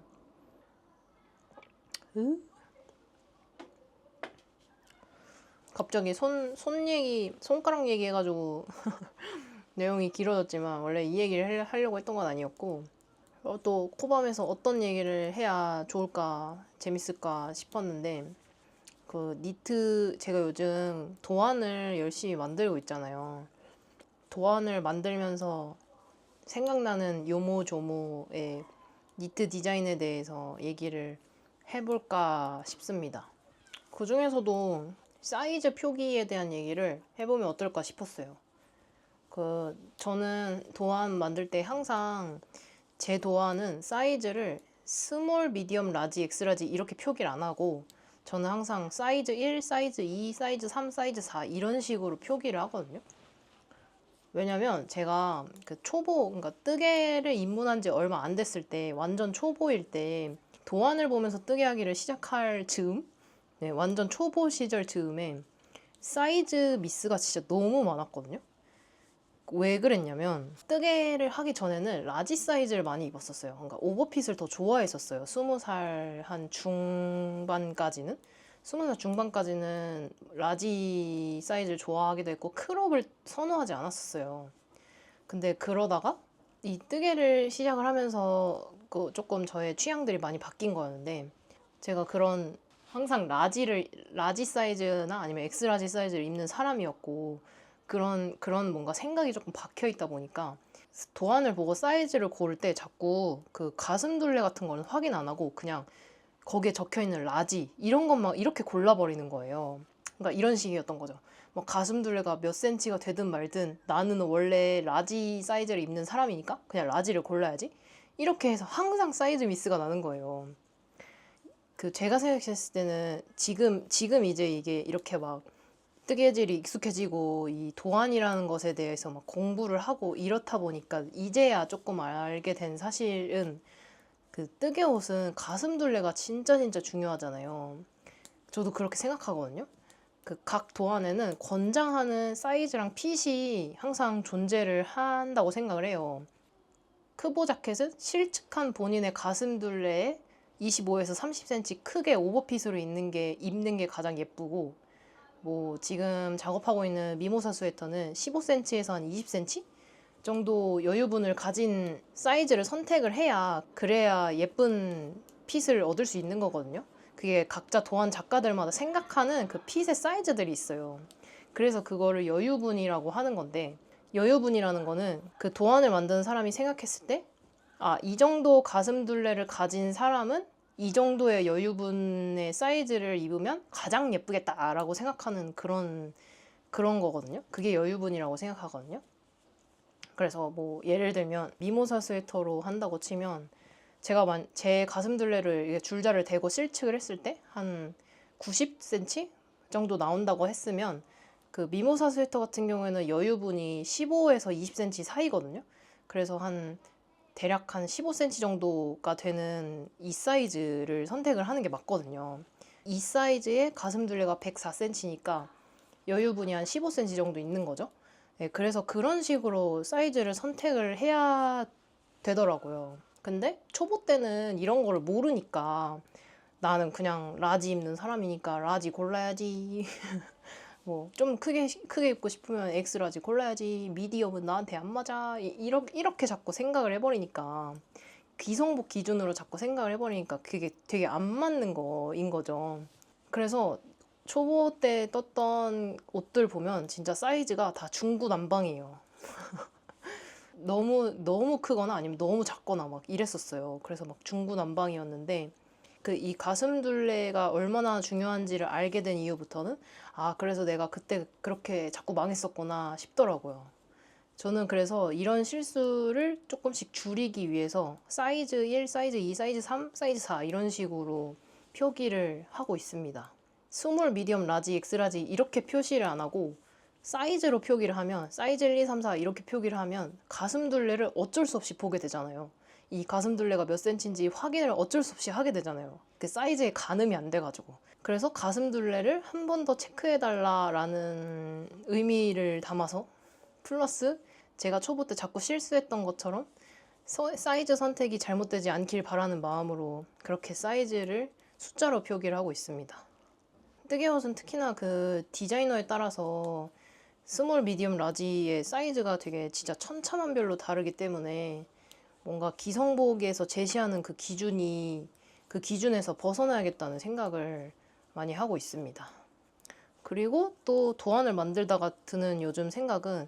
갑자기 손가락 얘기해가지고 내용이 길어졌지만 원래 이 얘기를 하려고 했던 건 아니었고 또 코밤에서 어떤 얘기를 해야 좋을까 재밌을까 싶었는데 그 니트 제가 요즘 도안을 열심히 만들고 있잖아요. 도안을 만들면서 생각나는 요모조모의 니트 디자인에 대해서 얘기를 해볼까 싶습니다. 그 중에서도 사이즈 표기에 대한 얘기를 해보면 어떨까 싶었어요. 저는 도안 만들 때 항상 제 도안은 사이즈를 스몰, 미디엄, 라지, 엑스라지 이렇게 표기를 안 하고 저는 항상 사이즈 1, 사이즈 2, 사이즈 3, 사이즈 4 이런 식으로 표기를 하거든요. 왜냐면 제가 그러니까 뜨개를 입문한 지 얼마 안 됐을 때, 완전 초보일 때 도안을 보면서 뜨개 하기를 시작할 즈음, 네, 완전 초보 시절 즈음에 사이즈 미스가 진짜 너무 많았거든요. 왜 그랬냐면 뜨개를 하기 전에는 라지 사이즈를 많이 입었었어요. 그러니까 오버핏을 더 좋아했었어요. 20살 한 중반까지는. 20살 중반까지는 라지 사이즈를 좋아하기도 했고 크롭을 선호하지 않았었어요. 근데 그러다가 이 뜨개를 시작을 하면서 조금 저의 취향들이 많이 바뀐 거였는데 제가 항상 라지 사이즈나 아니면 엑스라지 사이즈를 입는 사람이었고 그런 뭔가 생각이 조금 박혀 있다 보니까 도안을 보고 사이즈를 고를 때 자꾸 그 가슴둘레 같은 거는 확인 안 하고 그냥 거기에 적혀 있는 라지 이런 것만 이렇게 골라버리는 거예요. 그러니까 이런 식이었던 거죠. 뭐 가슴둘레가 몇 센치가 되든 말든 나는 원래 라지 사이즈를 입는 사람이니까 그냥 라지를 골라야지. 이렇게 해서 항상 사이즈 미스가 나는 거예요. 제가 생각했을 때는 지금 이제 이게 이렇게 막 뜨개질이 익숙해지고 이 도안이라는 것에 대해서 막 공부를 하고 이렇다 보니까 이제야 조금 알게 된 사실은 뜨개 옷은 가슴둘레가 진짜 중요하잖아요. 저도 그렇게 생각하거든요. 각 도안에는 권장하는 사이즈랑 핏이 항상 존재를 한다고 생각을 해요. 크보 자켓은 실측한 본인의 가슴둘레에 25에서 30cm 크게 오버핏으로 입는 게 가장 예쁘고 뭐 지금 작업하고 있는 미모사 스웨터는 15cm에서 한 20cm 정도 여유분을 가진 사이즈를 선택을 그래야 예쁜 핏을 얻을 수 있는 거거든요. 그게 각자 도안 작가들마다 생각하는 그 핏의 사이즈들이 있어요. 그래서 그거를 여유분이라고 하는 건데 여유분이라는 거는 그 도안을 만드는 사람이 생각했을 때 이 정도 가슴둘레를 가진 사람은 이 정도의 여유분의 사이즈를 입으면 가장 예쁘겠다라고 생각하는 그런 거거든요. 그게 여유분이라고 생각하거든요. 그래서 뭐 예를 들면 미모사 스웨터로 한다고 치면 제가 제 가슴둘레를 줄자를 대고 실측을 했을 때 한 90cm 정도 나온다고 했으면 그 미모사 스웨터 같은 경우에는 여유분이 15에서 20cm 사이거든요. 그래서 대략 한 15cm 정도가 되는 이 사이즈를 선택을 하는 게 맞거든요. 이 사이즈의 가슴둘레가 104cm니까 여유분이 한 15cm 정도 있는 거죠. 네, 그래서 그런 식으로 사이즈를 선택을 해야 되더라고요. 근데 초보 때는 이런 거를 모르니까 나는 그냥 라지 입는 사람이니까 라지 골라야지. 뭐 좀 크게 입고 싶으면 엑스라지 골라야지. 미디엄은 나한테 안 맞아. 이렇게 자꾸 생각을 해버리니까 기성복 기준으로 자꾸 생각을 해버리니까 그게 되게 안 맞는 거인 거죠. 그래서 초보 때 떴던 옷들 보면 진짜 사이즈가 다 중구난방이에요. 너무 크거나 아니면 너무 작거나 막 이랬었어요. 그래서 막 중구난방이었는데 그 이 가슴 둘레가 얼마나 중요한지를 알게 된 이후부터는 아, 그래서 내가 그때 그렇게 자꾸 망했었구나 싶더라고요. 저는 그래서 이런 실수를 조금씩 줄이기 위해서 사이즈 1, 사이즈 2, 사이즈 3, 사이즈 4 이런 식으로 표기를 하고 있습니다. 스몰, 미디엄, 라지, 엑스라지 이렇게 표시를 안 하고 사이즈로 표기를 하면 사이즈 1, 2, 3, 4 이렇게 표기를 하면 가슴 둘레를 어쩔 수 없이 보게 되잖아요. 이 가슴 둘레가 몇 센치인지 확인을 어쩔 수 없이 하게 되잖아요. 그 사이즈에 가늠이 안 돼가지고. 그래서 가슴 둘레를 한 번 더 체크해달라라는 의미를 담아서 플러스 제가 초보 때 자꾸 실수했던 것처럼 사이즈 선택이 잘못되지 않길 바라는 마음으로 그렇게 사이즈를 숫자로 표기를 하고 있습니다. 뜨개옷은 특히나 그 디자이너에 따라서 스몰, 미디엄, 라지의 사이즈가 되게 진짜 천차만별로 다르기 때문에 뭔가 기성복에서 제시하는 그 기준에서 벗어나야겠다는 생각을 많이 하고 있습니다. 그리고 또 도안을 만들다가 드는 요즘 생각은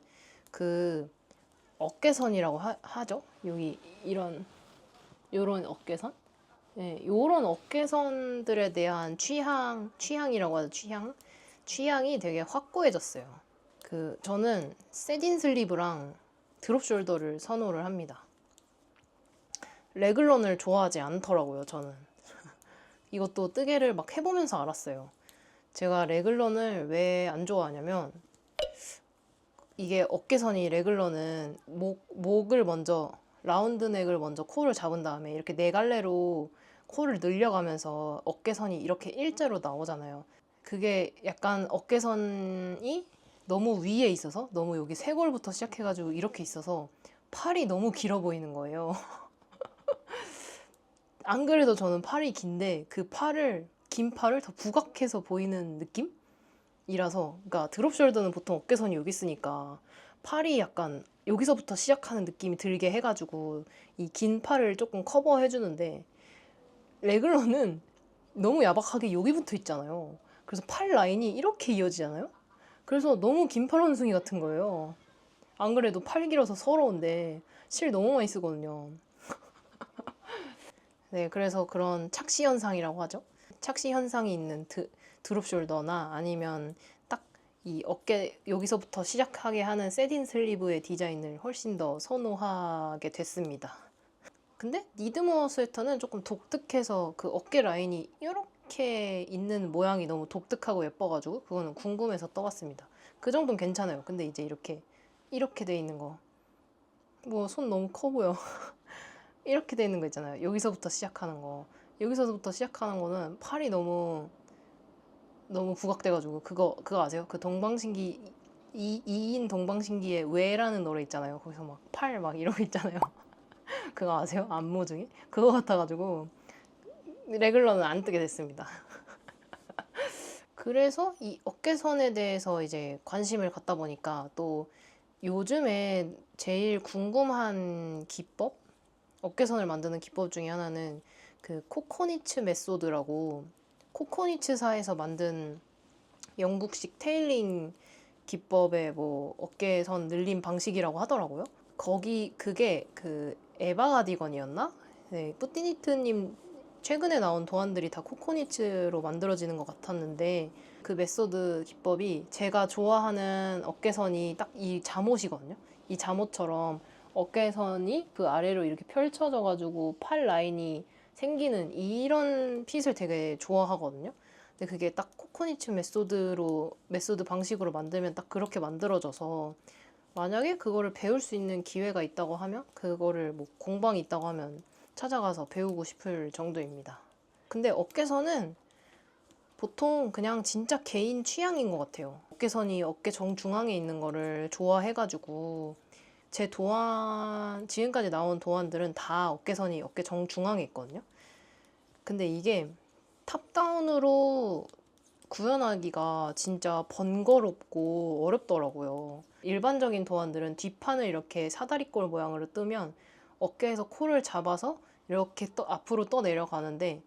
그 어깨선이라고 하죠. 여기 요런 어깨선? 네, 요런 어깨선들에 대한 취향이라고 하죠. 취향이 되게 확고해졌어요. 저는 세딘 슬리브랑 드롭 숄더를 선호를 합니다. 레글런을 좋아하지 않더라고요, 저는. 이것도 뜨개를 막 해보면서 알았어요. 제가 레글런을 왜 안 좋아하냐면 이게 어깨선이 레글런은 목을 먼저 라운드 넥을 먼저 코를 잡은 다음에 이렇게 네 갈래로 코를 늘려가면서 어깨선이 이렇게 일자로 나오잖아요. 그게 약간 어깨선이 너무 위에 있어서 너무 여기 쇄골부터 시작해가지고 이렇게 있어서 팔이 너무 길어 보이는 거예요. 안 그래도 저는 팔이 긴데 긴 팔을 더 부각해서 보이는 느낌이라서 그러니까 드롭 숄더는 보통 어깨선이 여기 있으니까 팔이 약간 여기서부터 시작하는 느낌이 들게 해가지고 이 긴 팔을 조금 커버해 주는데 레글런은 너무 야박하게 여기 붙어 있잖아요. 그래서 팔 라인이 이렇게 이어지잖아요. 그래서 너무 긴 팔 원숭이 같은 거예요. 안 그래도 팔 길어서 서러운데 실 너무 많이 쓰거든요. 네, 그래서 그런 착시 현상이라고 하죠. 착시 현상이 있는 드롭 숄더나 아니면 딱 이 어깨 여기서부터 시작하게 하는 세딘 슬리브의 디자인을 훨씬 더 선호하게 됐습니다. 근데 니드모어 스웨터는 조금 독특해서 그 어깨 라인이 이렇게 있는 모양이 너무 독특하고 예뻐가지고 그거는 궁금해서 떠봤습니다. 그 정도는 괜찮아요. 근데 이제 이렇게 돼 있는 거, 뭐 손 너무 커 보여. 이렇게 돼 있는 거 있잖아요. 여기서부터 시작하는 거. 여기서부터 시작하는 거는 팔이 너무 부각돼가지고 그거 아세요? 그 동방신기 2인 동방신기의 왜라는 노래 있잖아요. 거기서 막 팔 막 이러고 있잖아요. 그거 아세요? 안무 중에? 그거 같아가지고 레글러는 안 뜨게 됐습니다. 그래서 이 어깨선에 대해서 이제 관심을 갖다 보니까 또 요즘에 제일 궁금한 기법? 어깨선을 만드는 기법 중에 하나는 그 코코니츠 메소드라고 코코니츠사에서 만든 영국식 테일링 기법의 뭐 어깨선 늘림 방식이라고 하더라고요. 그게 그 에바 가디건이었나? 네, 뿌띠니트님 최근에 나온 도안들이 다 코코니츠로 만들어지는 것 같았는데 그 메소드 기법이 제가 좋아하는 어깨선이 딱 이 잠옷이거든요. 이 잠옷처럼 어깨선이 그 아래로 이렇게 펼쳐져가지고 팔 라인이 생기는 이런 핏을 되게 좋아하거든요. 근데 그게 딱 코코니츠 메소드 방식으로 만들면 딱 그렇게 만들어져서 만약에 그거를 배울 수 있는 기회가 있다고 하면 그거를 뭐 공방이 있다고 하면 찾아가서 배우고 싶을 정도입니다. 근데 어깨선은 보통 그냥 진짜 개인 취향인 것 같아요. 어깨선이 어깨 정중앙에 있는 거를 좋아해가지고 제 도안, 지금까지 나온 도안들은 다 어깨선이 어깨 정중앙에 있거든요. 근데 이게 탑다운으로 구현하기가 진짜 번거롭고 어렵더라고요. 일반적인 도안들은 뒷판을 이렇게 사다리꼴 모양으로 뜨면 어깨에서 코를 잡아서 이렇게 앞으로 떠 내려가는데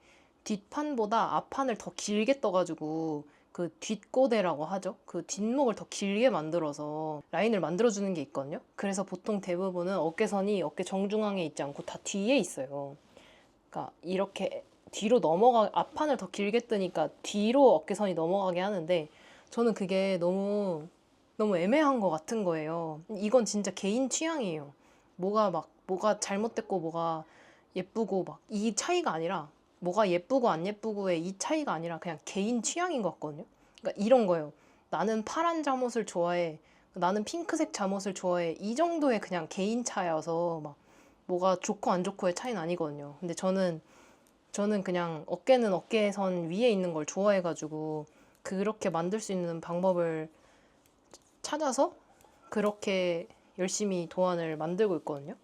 뒷판보다 앞판을 더 길게 떠가지고 그 뒷고대라고 하죠. 그 뒷목을 더 길게 만들어서 라인을 만들어주는 게 있거든요. 그래서 보통 대부분은 어깨선이 어깨 정중앙에 있지 않고 다 뒤에 있어요. 그러니까 이렇게 뒤로 앞판을 더 길게 뜨니까 뒤로 어깨선이 넘어가게 하는데 저는 그게 너무 애매한 것 같은 거예요. 이건 진짜 개인 취향이에요. 뭐가 잘못됐고 뭐가 예쁘고 막 이 차이가 아니라 뭐가 예쁘고 안 예쁘고의 이 차이가 아니라 그냥 개인 취향인 것 같거든요. 그러니까 이런 거예요. 나는 파란 잠옷을 좋아해. 나는 핑크색 잠옷을 좋아해. 이 정도의 그냥 개인 차여서 막 뭐가 좋고 안 좋고의 차이는 아니거든요. 근데 저는 그냥 어깨는 어깨선 위에 있는 걸 좋아해가지고 그렇게 만들 수 있는 방법을 찾아서 그렇게 열심히 도안을 만들고 있거든요.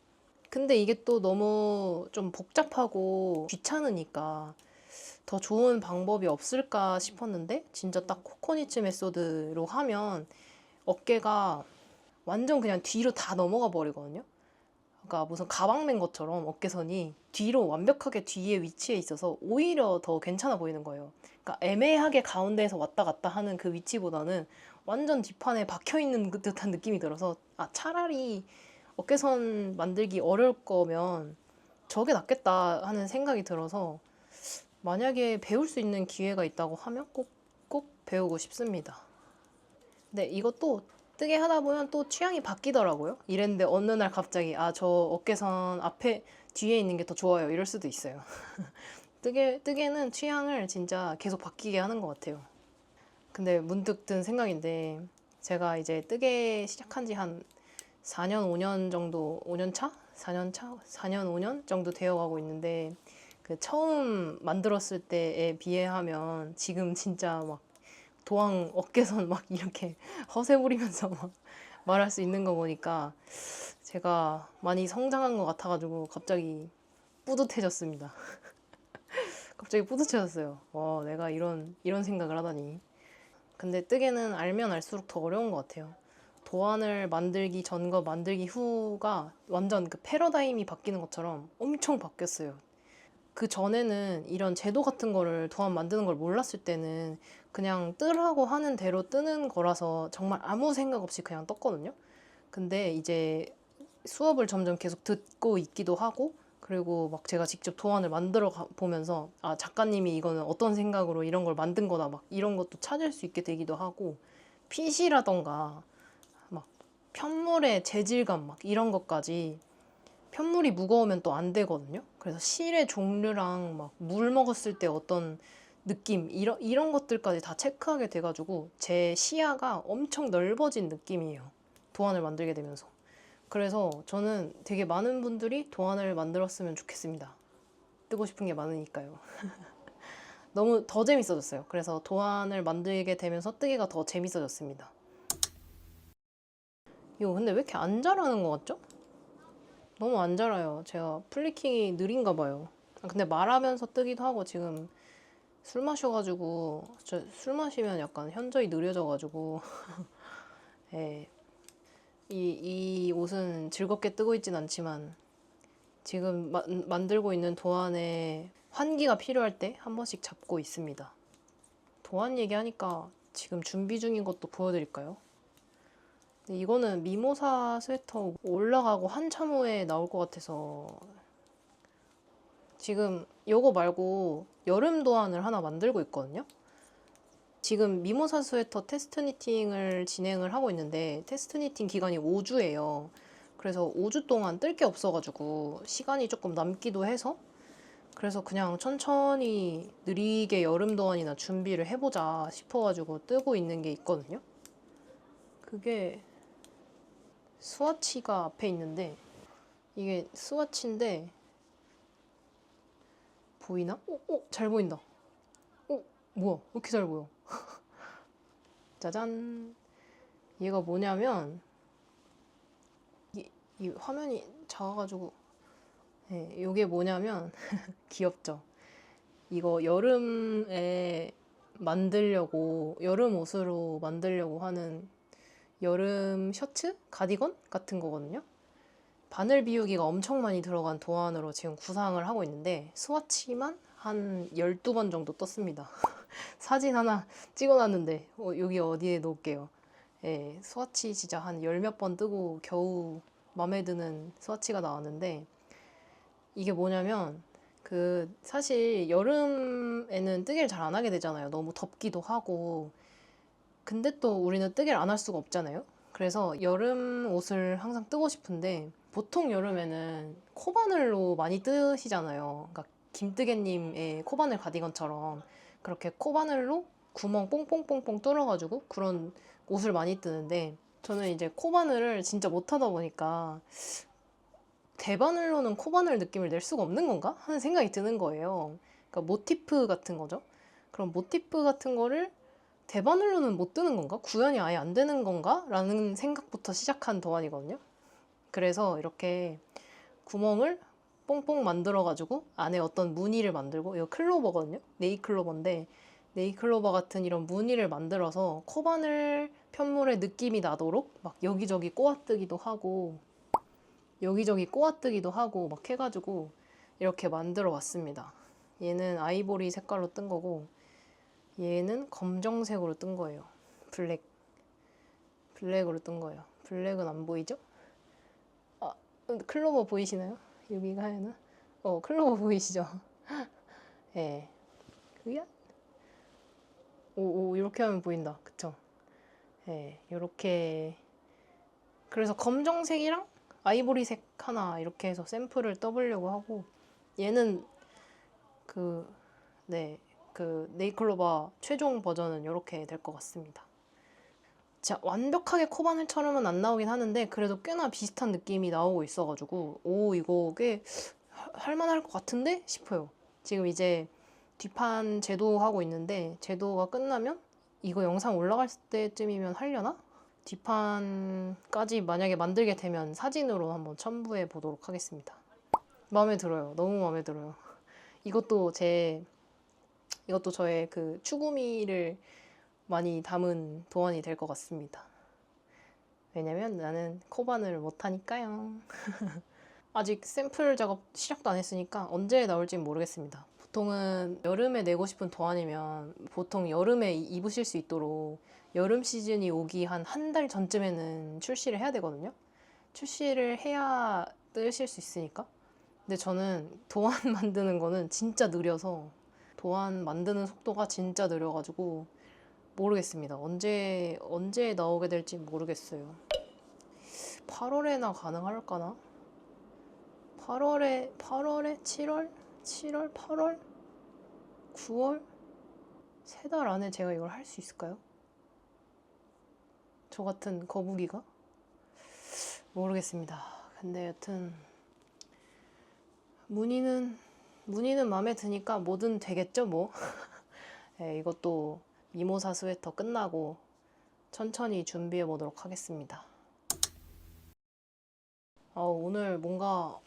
근데 이게 또 너무 좀 복잡하고 귀찮으니까 더 좋은 방법이 없을까 싶었는데 진짜 딱 코코니츠 메소드로 하면 어깨가 완전 그냥 뒤로 다 넘어가 버리거든요. 그러니까 무슨 가방 맨 것처럼 어깨선이 뒤로 완벽하게 뒤에 위치해 있어서 오히려 더 괜찮아 보이는 거예요. 그러니까 애매하게 가운데에서 왔다 갔다 하는 그 위치보다는 완전 뒷판에 박혀 있는 듯한 느낌이 들어서 차라리 어깨선 만들기 어려울 거면 저게 낫겠다 하는 생각이 들어서 만약에 배울 수 있는 기회가 있다고 하면 꼭 배우고 싶습니다. 근데 이것도 뜨개 하다 보면 또 취향이 바뀌더라고요. 이랬는데 어느 날 갑자기 저 어깨선 앞에 뒤에 있는 게 더 좋아요. 이럴 수도 있어요. 뜨개는 취향을 진짜 계속 바뀌게 하는 것 같아요. 근데 문득 든 생각인데 제가 이제 뜨개 시작한 지 한 4년, 5년 정도, 5년 차? 4년 차? 4년, 5년 정도 되어 가고 있는데 그 처음 만들었을 때에 비해하면 지금 진짜 막 도안 어깨선 막 이렇게 허세 부리면서 막 말할 수 있는 거 보니까 제가 많이 성장한 것 같아가지고 갑자기 뿌듯해졌습니다. 갑자기 뿌듯해졌어요. 와, 내가 이런 생각을 하다니. 근데 뜨개는 알면 알수록 더 어려운 것 같아요. 도안을 만들기 전과 만들기 후가 완전 그 패러다임이 바뀌는 것처럼 엄청 바뀌었어요. 그 전에는 이런 제도 같은 거를 도안 만드는 걸 몰랐을 때는 그냥 뜨라고 하는 대로 뜨는 거라서 정말 아무 생각 없이 그냥 떴거든요. 근데 이제 수업을 점점 계속 듣고 있기도 하고 그리고 막 제가 직접 도안을 만들어 보면서 작가님이 이거는 어떤 생각으로 이런 걸 만든 거다 막 이런 것도 찾을 수 있게 되기도 하고 핏이라던가 막 편물의 재질감 막 이런 것까지 편물이 무거우면 또 안 되거든요. 그래서 실의 종류랑 막 물 먹었을 때 어떤 느낌 이런 것들까지 다 체크하게 돼가지고 제 시야가 엄청 넓어진 느낌이에요. 도안을 만들게 되면서. 그래서 저는 되게 많은 분들이 도안을 만들었으면 좋겠습니다. 뜨고 싶은 게 많으니까요. 너무 더 재밌어졌어요. 그래서 도안을 만들게 되면서 뜨기가 더 재밌어졌습니다. 이거 근데 왜 이렇게 안 자라는 것 같죠? 너무 안 자라요. 제가 플리킹이 느린가 봐요. 근데 말하면서 뜨기도 하고 지금 술 마셔가지고 술 마시면 약간 현저히 느려져가지고 예. 이 옷은 즐겁게 뜨고 있진 않지만 지금 만들고 있는 도안에 환기가 필요할 때 한 번씩 잡고 있습니다. 도안 얘기하니까 지금 준비 중인 것도 보여드릴까요? 근데 이거는 미모사 스웨터 올라가고 한참 후에 나올 것 같아서 지금 요거 말고 여름 도안을 하나 만들고 있거든요. 지금 미모사 스웨터 테스트 니팅을 진행을 하고 있는데 테스트 니팅 기간이 5주예요. 그래서 5주 동안 뜰 게 없어가지고 시간이 조금 남기도 해서 그래서 그냥 천천히 느리게 여름 도안이나 준비를 해보자 싶어가지고 뜨고 있는 게 있거든요. 그게 스와치가 앞에 있는데 이게 스와치인데 보이나? 오, 잘 보인다. 오, 뭐야? 왜 이렇게 잘 보여? 짜잔. 얘가 뭐냐면 이 화면이 작아가지고 이게 뭐냐면 귀엽죠? 이거 여름에 만들려고 여름 옷으로 만들려고 하는 여름 셔츠? 가디건? 같은 거거든요. 바늘 비우기가 엄청 많이 들어간 도안으로 지금 구상을 하고 있는데 스와치만 한 12번 정도 떴습니다. 사진 하나 찍어놨는데 여기 어디에 놓을게요. 예, 스와치 진짜 한 열 몇 번 뜨고 겨우 마음에 드는 스와치가 나왔는데 이게 뭐냐면 사실 여름에는 뜨개를 잘 안 하게 되잖아요. 너무 덥기도 하고. 근데 또 우리는 뜨개를 안 할 수가 없잖아요. 그래서 여름 옷을 항상 뜨고 싶은데 보통 여름에는 코바늘로 많이 뜨시잖아요. 그러니까 김뜨개님의 코바늘 가디건처럼 그렇게 코바늘로 구멍 뽕뽕뽕뽕 뚫어가지고 그런 옷을 많이 뜨는데 저는 이제 코바늘을 진짜 못하다 보니까 대바늘로는 코바늘 느낌을 낼 수가 없는 건가? 하는 생각이 드는 거예요. 그러니까 모티프 같은 거죠. 그럼 모티프 같은 거를 대바늘로는 못 뜨는 건가? 구현이 아예 안 되는 건가? 라는 생각부터 시작한 도안이거든요. 그래서 이렇게 구멍을 뽕뽕 만들어가지고 안에 어떤 무늬를 만들고 이거 클로버거든요. 네이클로버인데 네이클로버 같은 이런 무늬를 만들어서 코바늘 편물의 느낌이 나도록 막 여기저기 꼬아뜨기도 하고 여기저기 꼬아뜨기도 하고 막 해가지고 이렇게 만들어 왔습니다. 얘는 아이보리 색깔로 뜬 거고 얘는 검정색으로 뜬 거예요. 블랙으로 뜬 거예요. 블랙은 안 보이죠? 아, 클로버 보이시나요? 여기가 하나? 클로버 보이시죠? 예. 그야? 오, 이렇게 하면 보인다. 그쵸? 예, 요렇게. 그래서 검정색이랑 아이보리색 하나 이렇게 해서 샘플을 떠보려고 하고 얘는 네이클로바 최종 버전은 이렇게 될 것 같습니다. 진짜 완벽하게 코바늘처럼은 안 나오긴 하는데 그래도 꽤나 비슷한 느낌이 나오고 있어가지고 이거 꽤 할만할 것 같은데 싶어요. 지금 이제 뒷판 제도하고 있는데 제도가 끝나면 이거 영상 올라갈 때쯤이면 하려나? 뒷판까지 만약에 만들게 되면 사진으로 한번 첨부해 보도록 하겠습니다. 마음에 들어요. 너무 마음에 들어요. 이것도 저의 그 추구미를 많이 담은 도안이 될 것 같습니다. 왜냐면 나는 코바늘을 못하니까요. 아직 샘플 작업 시작도 안 했으니까 언제 나올지는 모르겠습니다. 보통은 여름에 내고 싶은 도안이면 보통 여름에 입으실 수 있도록 여름 시즌이 오기 한 달 전쯤에는 출시를 해야 되거든요. 출시를 해야 뜨실 수 있으니까. 근데 저는 도안 만드는 거는 진짜 느려서 도안 만드는 속도가 진짜 느려가지고 모르겠습니다. 언제 나오게 될지 모르겠어요. 8월에나 가능할까나? 8월에 7월? 8월? 9월? 3달 안에 제가 이걸 할 수 있을까요? 저 같은 거북이가? 모르겠습니다. 근데 여튼 무늬는 마음에 드니까 뭐든 되겠죠 뭐. 네, 이것도 미모사 스웨터 끝나고 천천히 준비해 보도록 하겠습니다. 오늘 뭔가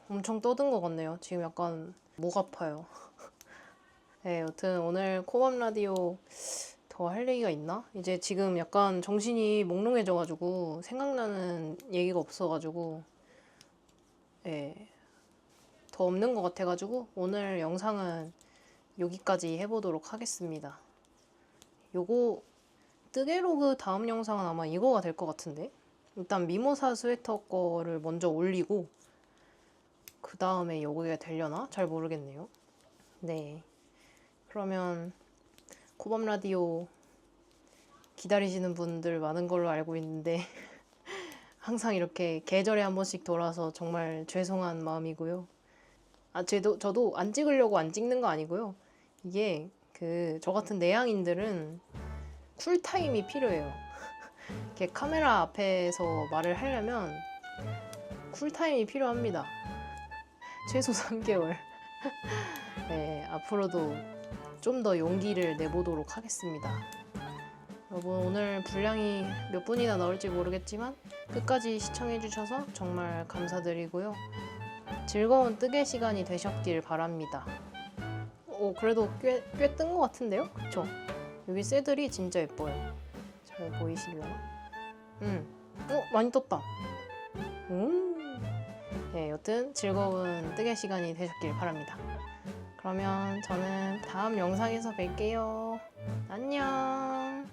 엄청 떠든 것 같네요. 지금 약간 목 아파요. 네, 여튼 오늘 코밤 라디오 더 할 얘기가 있나? 이제 지금 약간 정신이 몽롱해져가지고 생각나는 얘기가 없어가지고 더 없는 것 같아가지고 오늘 영상은 여기까지 해보도록 하겠습니다. 요거 뜨개로그 다음 영상은 아마 이거가 될 것 같은데 일단 미모사 스웨터 거를 먼저 올리고 그 다음에 요게 되려나? 잘 모르겠네요. 네, 그러면 코밤 라디오 기다리시는 분들 많은 걸로 알고 있는데 항상 이렇게 계절에 한 번씩 돌아서 정말 죄송한 마음이고요. 저도 안 찍으려고 안 찍는 거 아니고요. 이게 저 같은 내향인들은 쿨타임이 필요해요. 이렇게 카메라 앞에서 말을 하려면 쿨타임이 필요합니다. 최소 3개월. 네, 앞으로도 좀 더 용기를 내보도록 하겠습니다. 여러분 오늘 분량이 몇 분이나 나올지 모르겠지만 끝까지 시청해주셔서 정말 감사드리고요. 즐거운 뜨개 시간이 되셨길 바랍니다. 그래도 꽤 뜬 것 같은데요? 그쵸? 여기 새들이 진짜 예뻐요. 잘 보이시려나? 많이 떴다. 네, 여튼 즐거운 뜨개 시간이 되셨길 바랍니다. 그러면 저는 다음 영상에서 뵐게요. 안녕.